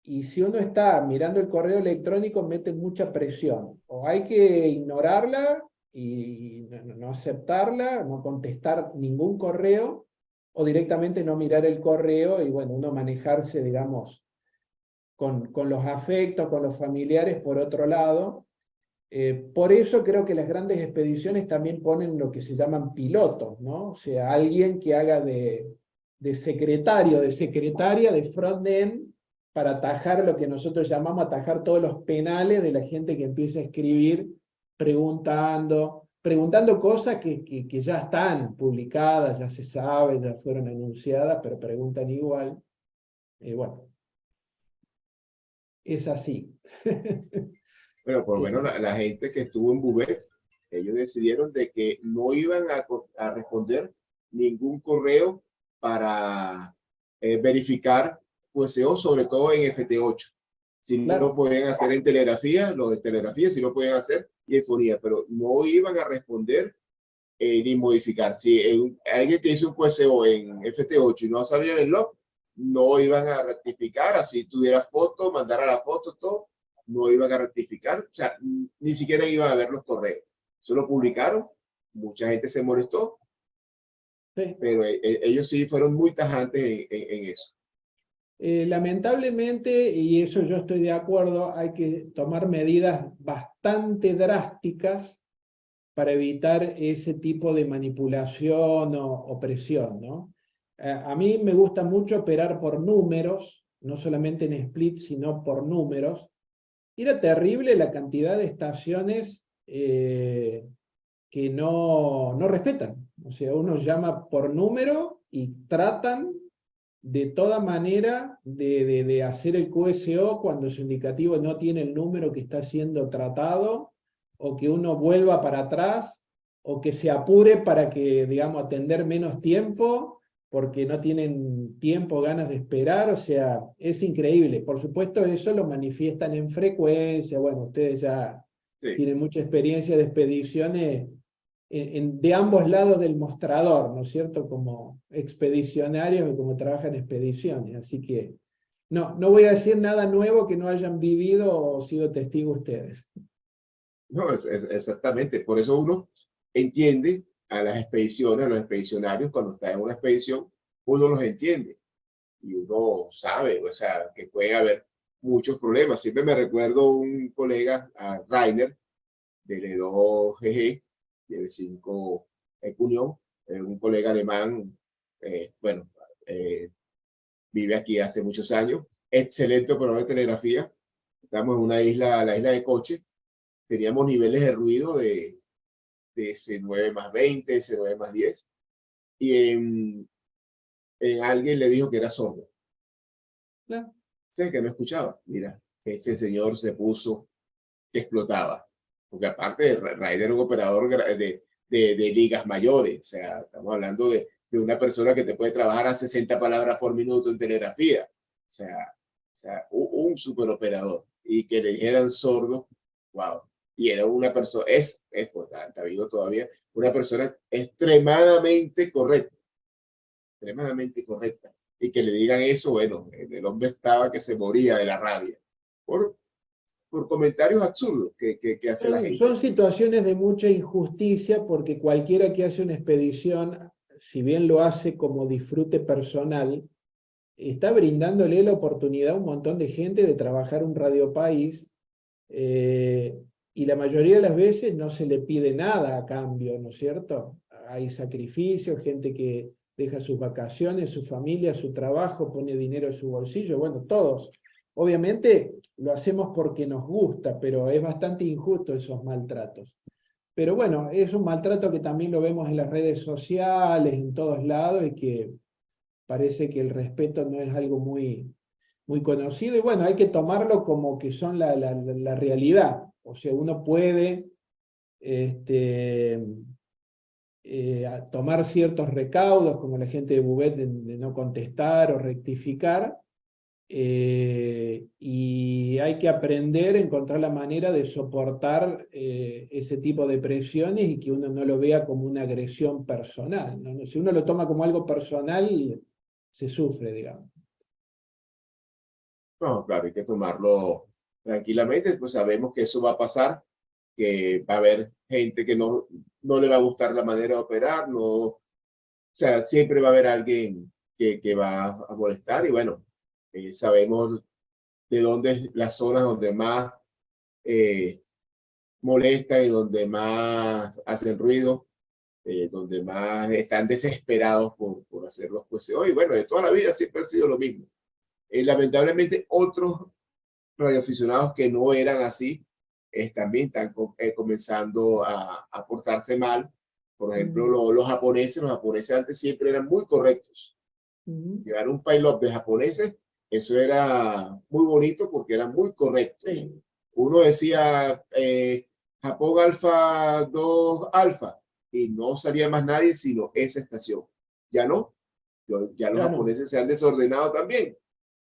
Y si uno está mirando el correo electrónico, mete mucha presión. O hay que ignorarla y no aceptarla, no contestar ningún correo, o directamente no mirar el correo y bueno, uno manejarse, digamos, con los afectos, con los familiares por otro lado. Por eso creo que las grandes expediciones también ponen lo que se llaman pilotos, ¿no? O sea, alguien que haga de secretario, de secretaria, de front-end, para atajar lo que nosotros llamamos atajar todos los penales de la gente que empieza a escribir preguntando cosas que ya están publicadas, ya se sabe, ya fueron anunciadas, pero preguntan igual. Bueno, es así. Bueno, por lo menos la gente que estuvo en Bouvet, ellos decidieron de que no iban a responder ningún correo para verificar QSO, sobre todo en FT8. Si no lo pueden hacer en telegrafía, lo de telegrafía sí lo pueden hacer y en fonía, pero no iban a responder ni modificar. Si alguien te hizo un QSO en FT8 y no salía en el log, no iban a rectificar, así tuviera foto, mandara la foto, todo, no iban a rectificar, o sea, ni siquiera iban a ver los correos. Solo publicaron, mucha gente se molestó, sí, pero ellos sí fueron muy tajantes en eso. Lamentablemente, y eso yo estoy de acuerdo, hay que tomar medidas bastante drásticas para evitar ese tipo de manipulación o presión, ¿no? A mí me gusta mucho operar por números, no solamente en split, sino por números. Era terrible la cantidad de estaciones que no respetan. O sea, uno llama por número y tratan de toda manera de hacer el QSO cuando su indicativo no tiene el número que está siendo tratado, o que uno vuelva para atrás, o que se apure para que, digamos, atender menos tiempo, porque no tienen tiempo, ganas de esperar. O sea, es increíble. Por supuesto, eso lo manifiestan en frecuencia. Bueno, ustedes ya tienen mucha experiencia de expediciones de ambos lados del mostrador, ¿no es cierto? Como expedicionarios y como trabajan en expediciones. Así que no voy a decir nada nuevo que no hayan vivido o sido testigos ustedes. No, exactamente. Por eso uno entiende a las expediciones, a los expedicionarios, cuando está en una expedición, uno los entiende y uno sabe, o sea, que puede haber muchos problemas. Siempre me recuerdo un colega, a Rainer, del E2GG, del 5 Cunión, un colega alemán, bueno, vive aquí hace muchos años, excelente operador de telegrafía. Estamos en una isla, la isla de Coche, teníamos niveles de ruido de C9 más 20, C9 más 10, y alguien le dijo que era sordo. Claro. Sí, que no escuchaba. Mira, ese señor se puso que explotaba. Porque aparte, Rainer era un operador de ligas mayores. O sea, estamos hablando de una persona que te puede trabajar a 60 palabras por minuto en telegrafía. O sea un superoperador. Y que le dijeran sordo, wow. Y era una persona, pues, está vivo todavía, una persona extremadamente correcta. Extremadamente correcta. Y que le digan eso, bueno, el hombre estaba que se moría de la rabia. Por comentarios absurdos que hace la gente. Son situaciones de mucha injusticia, porque cualquiera que hace una expedición, si bien lo hace como disfrute personal, está brindándole la oportunidad a un montón de gente de trabajar un Radio País, y la mayoría de las veces no se le pide nada a cambio, ¿no es cierto? Hay sacrificios, gente que deja sus vacaciones, su familia, su trabajo, pone dinero en su bolsillo, bueno, todos. Obviamente lo hacemos porque nos gusta, pero es bastante injusto esos maltratos. Pero bueno, es un maltrato que también lo vemos en las redes sociales, en todos lados, y que parece que el respeto no es algo muy conocido. Y bueno, hay que tomarlo como que son la realidad. O sea, uno puede a tomar ciertos recaudos, como la gente de Bouvet de no contestar o rectificar, y hay que aprender a encontrar la manera de soportar ese tipo de presiones y que uno no lo vea como una agresión personal, ¿no? Si uno lo toma como algo personal, se sufre, digamos. No, claro, hay que tomarlo tranquilamente, pues sabemos que eso va a pasar, que va a haber gente que no le va a gustar la manera de operar, no, o sea, siempre va a haber alguien que va a molestar y bueno, sabemos de dónde las zonas donde más molestan y donde más hacen ruido, donde más están desesperados por hacer los jueces. Y bueno, de toda la vida siempre ha sido lo mismo. Lamentablemente otros radioaficionados que no eran así, también están comenzando a portarse mal. Por ejemplo, los japoneses antes siempre eran muy correctos. Llevar un pilot de japoneses, eso era muy bonito porque eran muy correctos. Sí. Uno decía Japón Alfa 2 Alfa y no salía más nadie sino esa estación. Ya no, ya los japoneses se han desordenado también.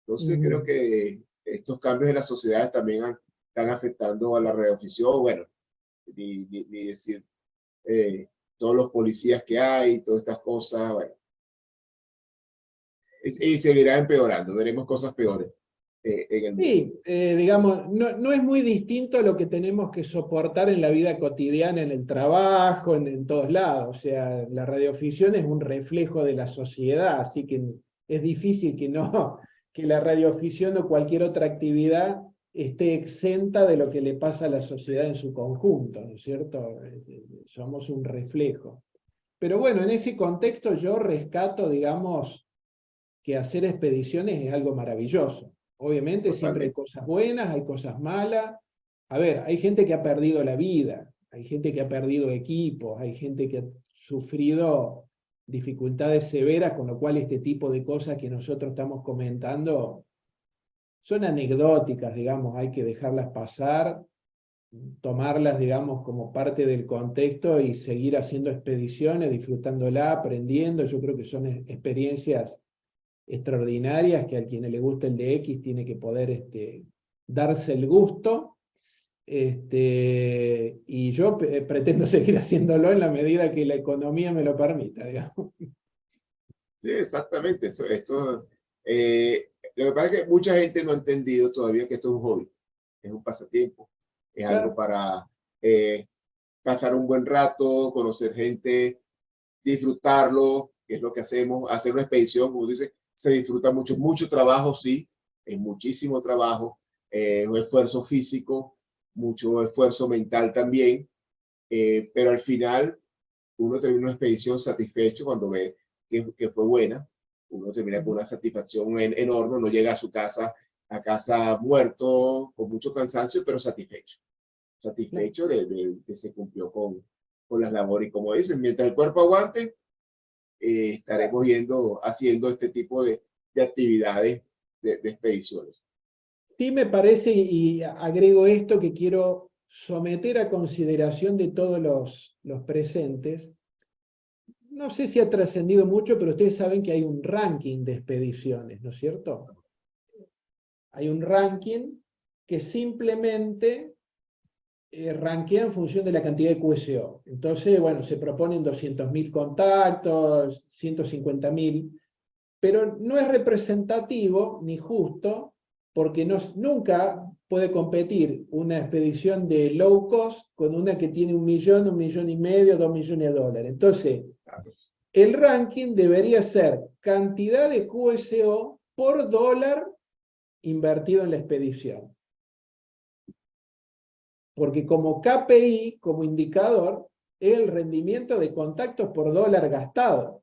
Entonces creo que estos cambios en la sociedad también están afectando a la radioafición. Bueno, ni decir todos los policías que hay, todas estas cosas, bueno. Y seguirá empeorando, veremos cosas peores en el mundo. Sí, digamos, no es muy distinto a lo que tenemos que soportar en la vida cotidiana, en el trabajo, en todos lados. O sea, la radioafición es un reflejo de la sociedad, así que es difícil que la radioafición o cualquier otra actividad esté exenta de lo que le pasa a la sociedad en su conjunto, ¿no es cierto? Somos un reflejo. Pero bueno, en ese contexto yo rescato, digamos, que hacer expediciones es algo maravilloso. Obviamente siempre hay cosas buenas, hay cosas malas. A ver, hay gente que ha perdido la vida, hay gente que ha perdido equipos, hay gente que ha sufrido dificultades severas, con lo cual este tipo de cosas que nosotros estamos comentando son anecdóticas, digamos, hay que dejarlas pasar, tomarlas, digamos, como parte del contexto y seguir haciendo expediciones, disfrutándola, aprendiendo. Yo creo que son experiencias extraordinarias que a quien le gusta el DX tiene que poder darse el gusto. Y yo pretendo seguir haciéndolo en la medida que la economía me lo permita, digamos. Sí, exactamente. Lo que pasa es que mucha gente no ha entendido todavía que esto es un hobby, es un pasatiempo, es algo para pasar un buen rato, conocer gente, disfrutarlo, que es lo que hacemos, hacer una expedición, como dice, se disfruta mucho, mucho trabajo, sí, es muchísimo trabajo, un esfuerzo físico, mucho esfuerzo mental también, pero al final uno termina una expedición satisfecho cuando ve que fue buena, uno termina con una satisfacción enorme, uno llega a casa muerto, con mucho cansancio, pero satisfecho de que se cumplió con las labores. Y como dicen, mientras el cuerpo aguante, estaremos haciendo este tipo de actividades de expediciones. Sí me parece, y agrego esto que quiero someter a consideración de todos los presentes. No sé si ha trascendido mucho, pero ustedes saben que hay un ranking de expediciones, ¿no es cierto? Hay un ranking que simplemente rankea en función de la cantidad de QSO. Entonces, bueno, se proponen 200.000 contactos, 150.000, pero no es representativo ni justo, porque nunca puede competir una expedición de low cost con una que tiene 1 millón, 1,5 millones, 2 millones de dólares. Entonces, el ranking debería ser cantidad de QSO por dólar invertido en la expedición. Porque como KPI, como indicador, es el rendimiento de contactos por dólar gastado.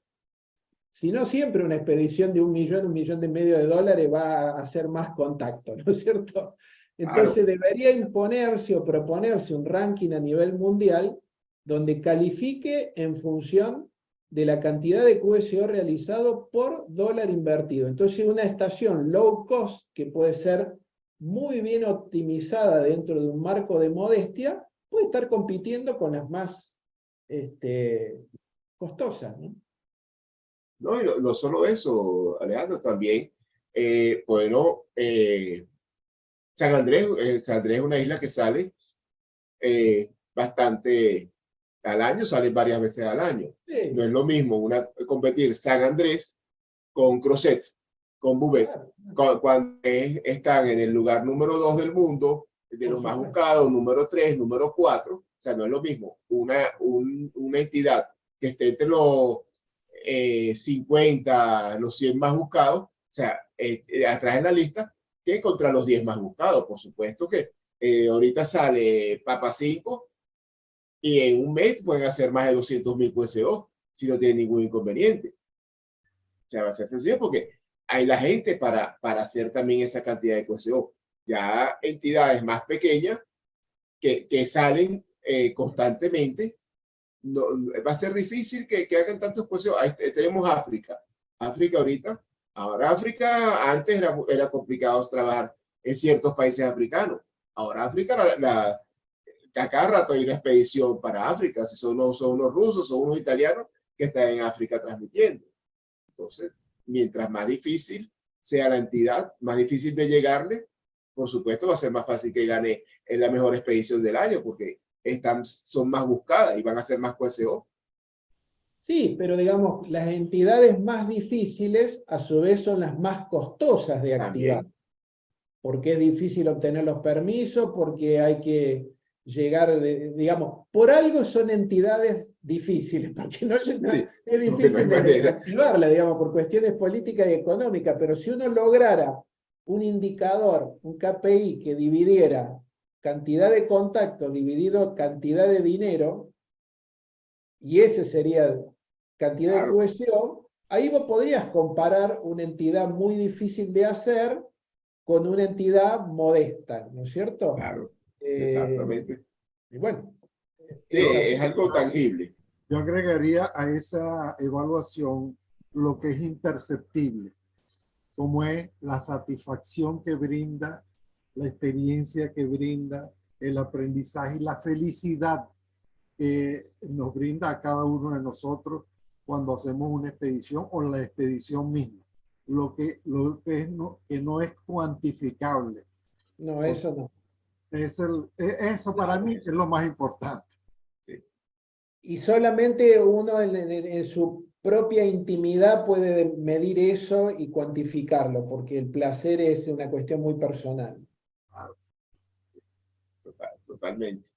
Si no, siempre una expedición de 1 millón, 1,5 millones de dólares va a hacer más contactos, ¿no es cierto? Entonces debería imponerse o proponerse un ranking a nivel mundial donde califique en función de la cantidad de QSO realizado por dólar invertido. Entonces una estación low cost, que puede ser muy bien optimizada dentro de un marco de modestia, puede estar compitiendo con las más costosas, ¿no? No, y no solo eso, Alejandro, también, bueno, San Andrés es una isla que sale bastante al año, sale varias veces al año. Sí, No es lo mismo competir San Andrés con Crozet, con Bouvet, claro. cuando están en el lugar número 2 del mundo, de Por los más supuesto. buscados, número 3, número 4. O sea, no es lo mismo una entidad que esté entre los 50, los 100 más buscados, o sea, atrás en la lista, que contra los 10 más buscados. Por supuesto que ahorita sale Papa 5 y en un mes pueden hacer más de 200.000 QSO si no tienen ningún inconveniente. O sea, va a ser sencillo porque hay la gente para hacer también esa cantidad de QSO. Ya entidades más pequeñas que salen constantemente, no, va a ser difícil que hagan tantos QSO. Ahí tenemos África. África ahorita. Ahora África, antes era complicado trabajar en ciertos países africanos. Ahora África, a cada rato hay una expedición para África. Si son unos rusos o unos italianos que están en África transmitiendo. Entonces, mientras más difícil sea la entidad, más difícil de llegarle, por supuesto va a ser más fácil que gane en la mejor expedición del año, porque son más buscadas y van a ser más QSO. Sí, pero digamos, las entidades más difíciles a su vez son las más costosas de activar. También. Porque es difícil obtener los permisos, porque hay que llegar, digamos, por algo son entidades difíciles, porque Sí, es difícil no hay de manera. activarla, digamos, por cuestiones políticas y económicas, pero si uno lograra un indicador, un KPI que dividiera cantidad de contactos dividido cantidad de dinero, y ese sería cantidad de Claro, QSO, ahí vos podrías comparar una entidad muy difícil de hacer con una entidad modesta, ¿no es cierto? claro, Eh, exactamente. y bueno, Sí, es así. es algo tangible. Yo agregaría a esa evaluación lo que es imperceptible, como es la satisfacción que brinda, la experiencia que brinda, el aprendizaje y la felicidad que nos brinda a cada uno de nosotros cuando hacemos una expedición o la expedición misma. Que no es cuantificable. No, eso no. Eso para mí es lo más importante. Sí. Y solamente uno en su propia intimidad puede medir eso y cuantificarlo, porque el placer es una cuestión muy personal. Claro, totalmente.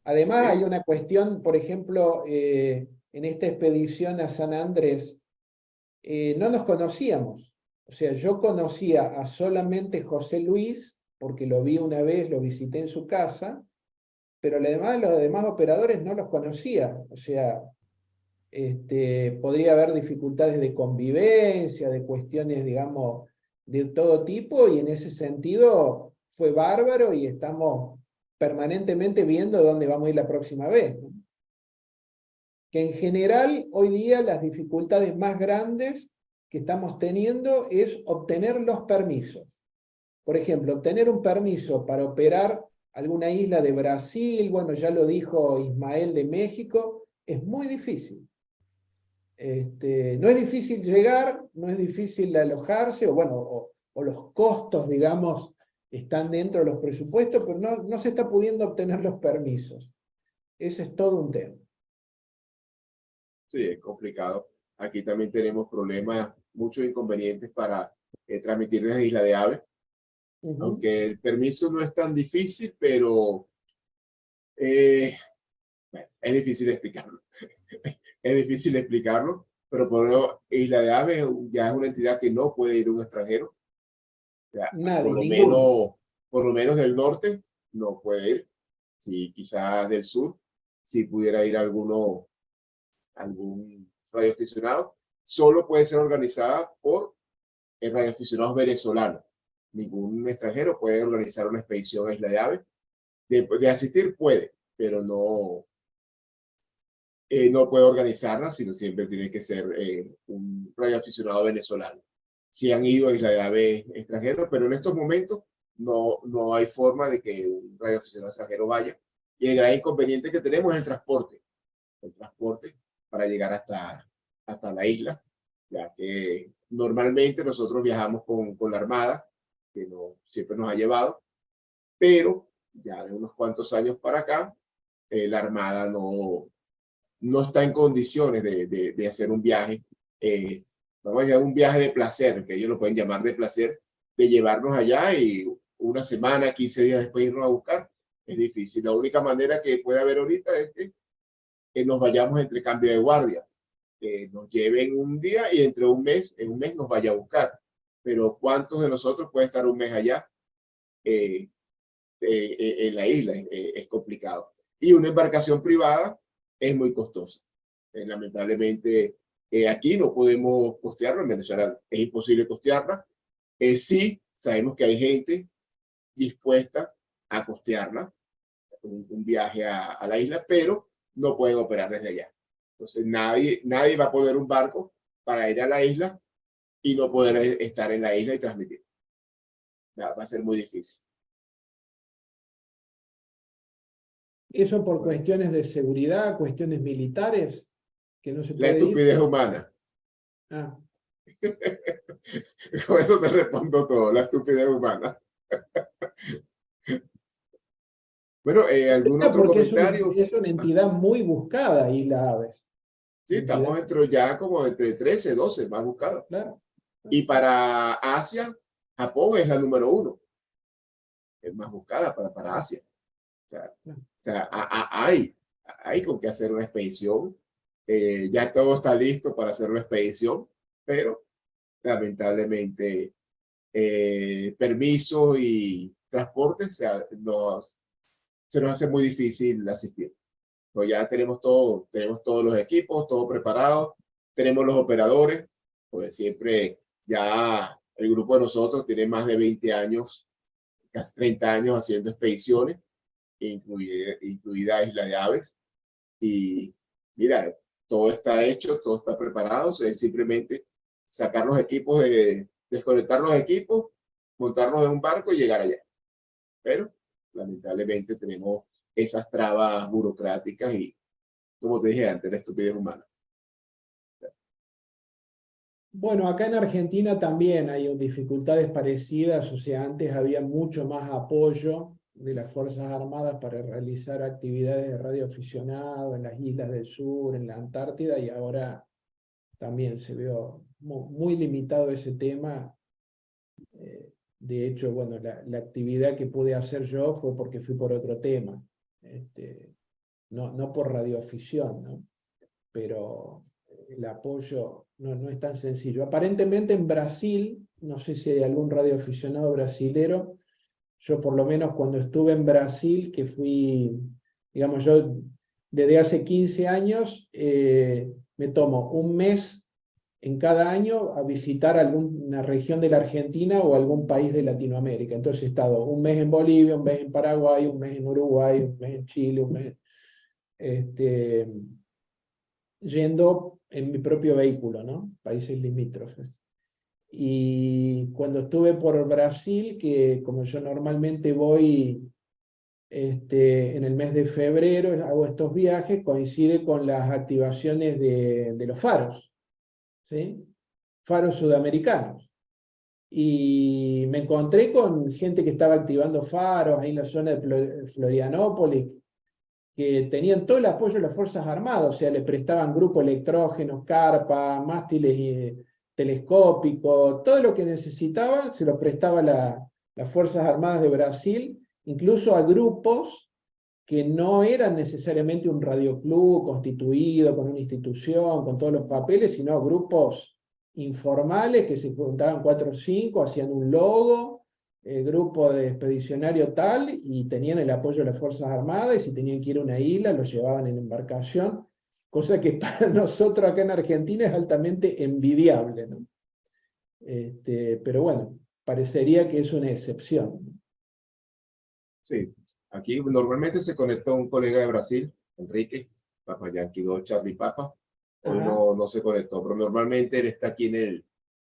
Además, hay Okay. una cuestión, por ejemplo, en esta expedición a San Andrés, no nos conocíamos. O sea, yo conocía a solamente José Luis, porque lo vi una vez, lo visité en su casa, pero los demás operadores no los conocía. O sea, podría haber dificultades de convivencia, de cuestiones, digamos, de todo tipo, y en ese sentido fue bárbaro y estamos permanentemente viendo dónde vamos a ir la próxima vez, ¿no? Que en general hoy día las dificultades más grandes que estamos teniendo es obtener los permisos. Por ejemplo, obtener un permiso para operar alguna isla de Brasil, bueno, ya lo dijo Ismael de México, es muy difícil. No es difícil llegar, no es difícil alojarse, o bueno, o los costos, digamos, están dentro de los presupuestos, pero no se está pudiendo obtener los permisos. Ese es todo un tema. Sí, es complicado. Aquí también tenemos problemas, muchos inconvenientes para transmitir desde Isla de Aves, aunque el permiso no es tan difícil, pero bueno, es difícil explicarlo. Es difícil explicarlo, pero por ejemplo, Isla de Aves ya es una entidad que no puede ir un extranjero. Ya, Nadie, ninguno. por lo menos del norte no puede ir. Sí, quizás del sur, si pudiera ir algún radioaficionado, solo puede ser organizada por radioaficionados venezolanos. Ningún extranjero puede organizar una expedición a Isla de Aves. De asistir puede, pero no puede organizarla, sino siempre tiene que ser un radioaficionado venezolano. Sí han ido a Isla de Aves extranjeros, pero en estos momentos no hay forma de que un radioaficionado extranjero vaya Y el gran inconveniente que tenemos es el transporte para llegar hasta la isla, ya que normalmente nosotros viajamos con la Armada, que siempre nos ha llevado, pero ya de unos cuantos años para acá, la Armada no está en condiciones de hacer un viaje, vamos a decir un viaje de placer, que ellos lo pueden llamar de placer, de llevarnos allá y una semana, 15 días después irnos a buscar. Es difícil. La única manera que puede haber ahorita es que nos vayamos entre cambio de guardia, que nos lleven un día y en un mes nos vaya a buscar. Pero ¿cuántos de nosotros puede estar un mes allá en la isla? Es complicado. Y una embarcación privada es muy costosa. Lamentablemente, aquí no podemos costearla. En Venezuela es imposible costearla. Sí, sabemos que hay gente dispuesta a costearla, un viaje a la isla, pero no pueden operar desde allá. Entonces nadie va a poner un barco para ir a la isla y no poder estar en la isla y transmitir. Va a ser muy difícil. Eso por cuestiones de seguridad, cuestiones militares, que no se La puede estupidez ir. humana. Ah, Con eso te respondo todo, la estupidez humana. Bueno, ¿algún otro porque comentario? es una entidad muy buscada, Isla Aves. Sí, estamos ya como entre 13, 12 más buscados. Claro. Y para Asia, Japón es la número 1. Es más buscada para Asia. O sea, hay con qué hacer una expedición. Ya todo está listo para hacer una expedición, pero lamentablemente permisos y transporte se nos hace muy difícil asistir. Pues ya tenemos todos los equipos, todo preparado, tenemos los operadores, pues siempre ya el grupo de nosotros tiene más de 20 años, casi 30 años haciendo expediciones, incluida Isla de Aves. Y mira, todo está hecho, todo está preparado, es simplemente sacar los equipos, desconectar los equipos, montarnos en un barco y llegar allá. Pero lamentablemente tenemos esas trabas burocráticas y, como te dije antes, la estupidez humana. Bueno, acá en Argentina también hay dificultades parecidas, o sea, antes había mucho más apoyo de las Fuerzas Armadas para realizar actividades de radioaficionado en las islas del sur, en la Antártida, y ahora también se vio muy limitado ese tema. De hecho, bueno, la actividad que pude hacer yo fue porque fui por otro tema, no por radioafición, ¿no? Pero el apoyo no es tan sencillo. Aparentemente en Brasil, no sé si hay algún radioaficionado brasilero, yo por lo menos cuando estuve en Brasil, que fui, digamos, yo desde hace 15 años, me tomo un mes en cada año a visitar alguna región de la Argentina o algún país de Latinoamérica. Entonces he estado un mes en Bolivia, un mes en Paraguay, un mes en Uruguay, un mes en Chile, un mes... yendo en mi propio vehículo, ¿no? Países limítrofes. Y cuando estuve por Brasil, que como yo normalmente voy en el mes de febrero, hago estos viajes, coincide con las activaciones de los faros, ¿sí? Faros sudamericanos. Y me encontré con gente que estaba activando faros ahí en la zona de Florianópolis, que tenían todo el apoyo de las Fuerzas Armadas, o sea, le prestaban grupo electrógenos, carpa, mástiles telescópicos, todo lo que necesitaban se lo prestaba las Fuerzas Armadas de Brasil, incluso a grupos que no eran necesariamente un radioclub constituido con una institución, con todos los papeles, sino grupos informales que se juntaban 4 o 5, hacían un logo, grupo de expedicionario tal, y tenían el apoyo de las Fuerzas Armadas, y si tenían que ir a una isla, los llevaban en embarcación, cosa que para nosotros acá en Argentina es altamente envidiable, ¿no? Pero bueno, parecería que es una excepción. Sí, aquí normalmente se conecta un colega de Brasil, Enrique, Papa Yankee 2, Charlie Papa. Hoy no se conectó, pero normalmente él está aquí en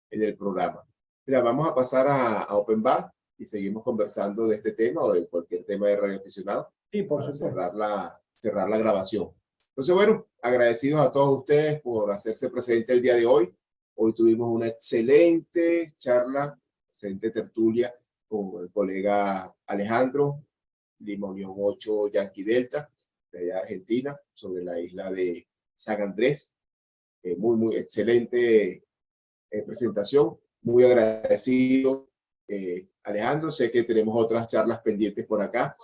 el programa. Mira, vamos a pasar a Open Bar y seguimos conversando de este tema o de cualquier tema de radioaficionado. Sí, por para supuesto. cerrar la grabación. Entonces, bueno, agradecidos a todos ustedes por hacerse presente el día de hoy. Hoy tuvimos una excelente charla, excelente tertulia con el colega Alejandro, Lima Unión 8 Yankee Delta, de allá de Argentina, sobre la isla de San Andrés. Muy excelente presentación. Muy agradecido, Alejandro. Sé que tenemos otras charlas pendientes por acá,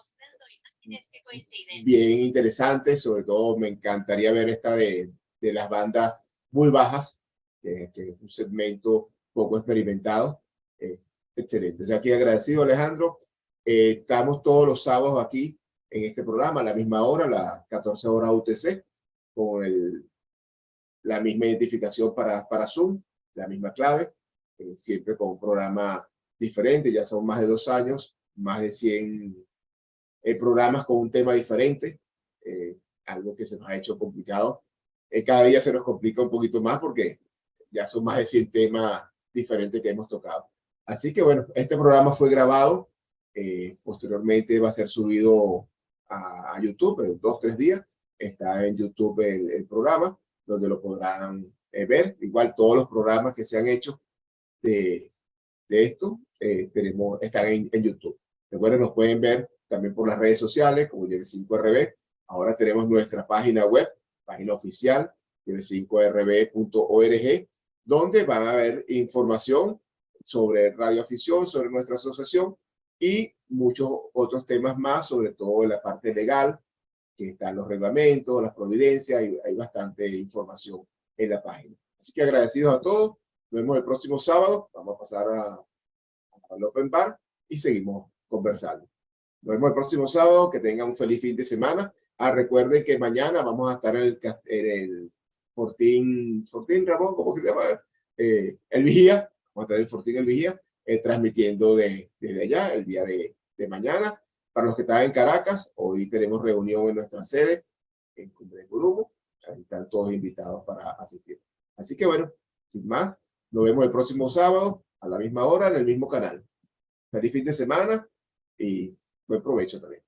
bien interesantes. Sobre todo me encantaría ver esta de las bandas muy bajas, que es un segmento poco experimentado. Excelente. O sea, aquí agradecido, Alejandro. Estamos todos los sábados aquí en este programa a la misma hora, las 14 horas UTC, con la misma identificación para Zoom, la misma clave, siempre con un programa diferente. Ya son más de 2 años, más de 100 programas con un tema diferente, algo que se nos ha hecho complicado. Cada día se nos complica un poquito más porque ya son más de 100 temas diferentes que hemos tocado. Así que bueno, este programa fue grabado, posteriormente va a ser subido a YouTube en 2 o 3 días. Está en YouTube el programa, donde lo podrán ver. Igual todos los programas que se han hecho de esto están en YouTube. Recuerden, nos pueden ver también por las redes sociales como Lleve5RB. Ahora tenemos nuestra página web, página oficial, lleve5rb.org, donde van a ver información sobre radioafición, sobre nuestra asociación y muchos otros temas más, sobre todo en la parte legal, que están los reglamentos, las providencias, y hay bastante información en la página. Así que agradecidos a todos. Nos vemos el próximo sábado. Vamos a pasar al Open Bar y seguimos conversando. Nos vemos el próximo sábado. Que tengan un feliz fin de semana. Recuerden que mañana vamos a estar en el Fortín Ramón, ¿cómo que se llama? El Vigía. Vamos a estar en el Fortín El Vigía, transmitiendo desde allá el día de mañana. Para los que están en Caracas, hoy tenemos reunión en nuestra sede en Cumbre de Columo. Ahí están todos invitados para asistir. Así que bueno, sin más, nos vemos el próximo sábado a la misma hora en el mismo canal. Feliz fin de semana y buen provecho también.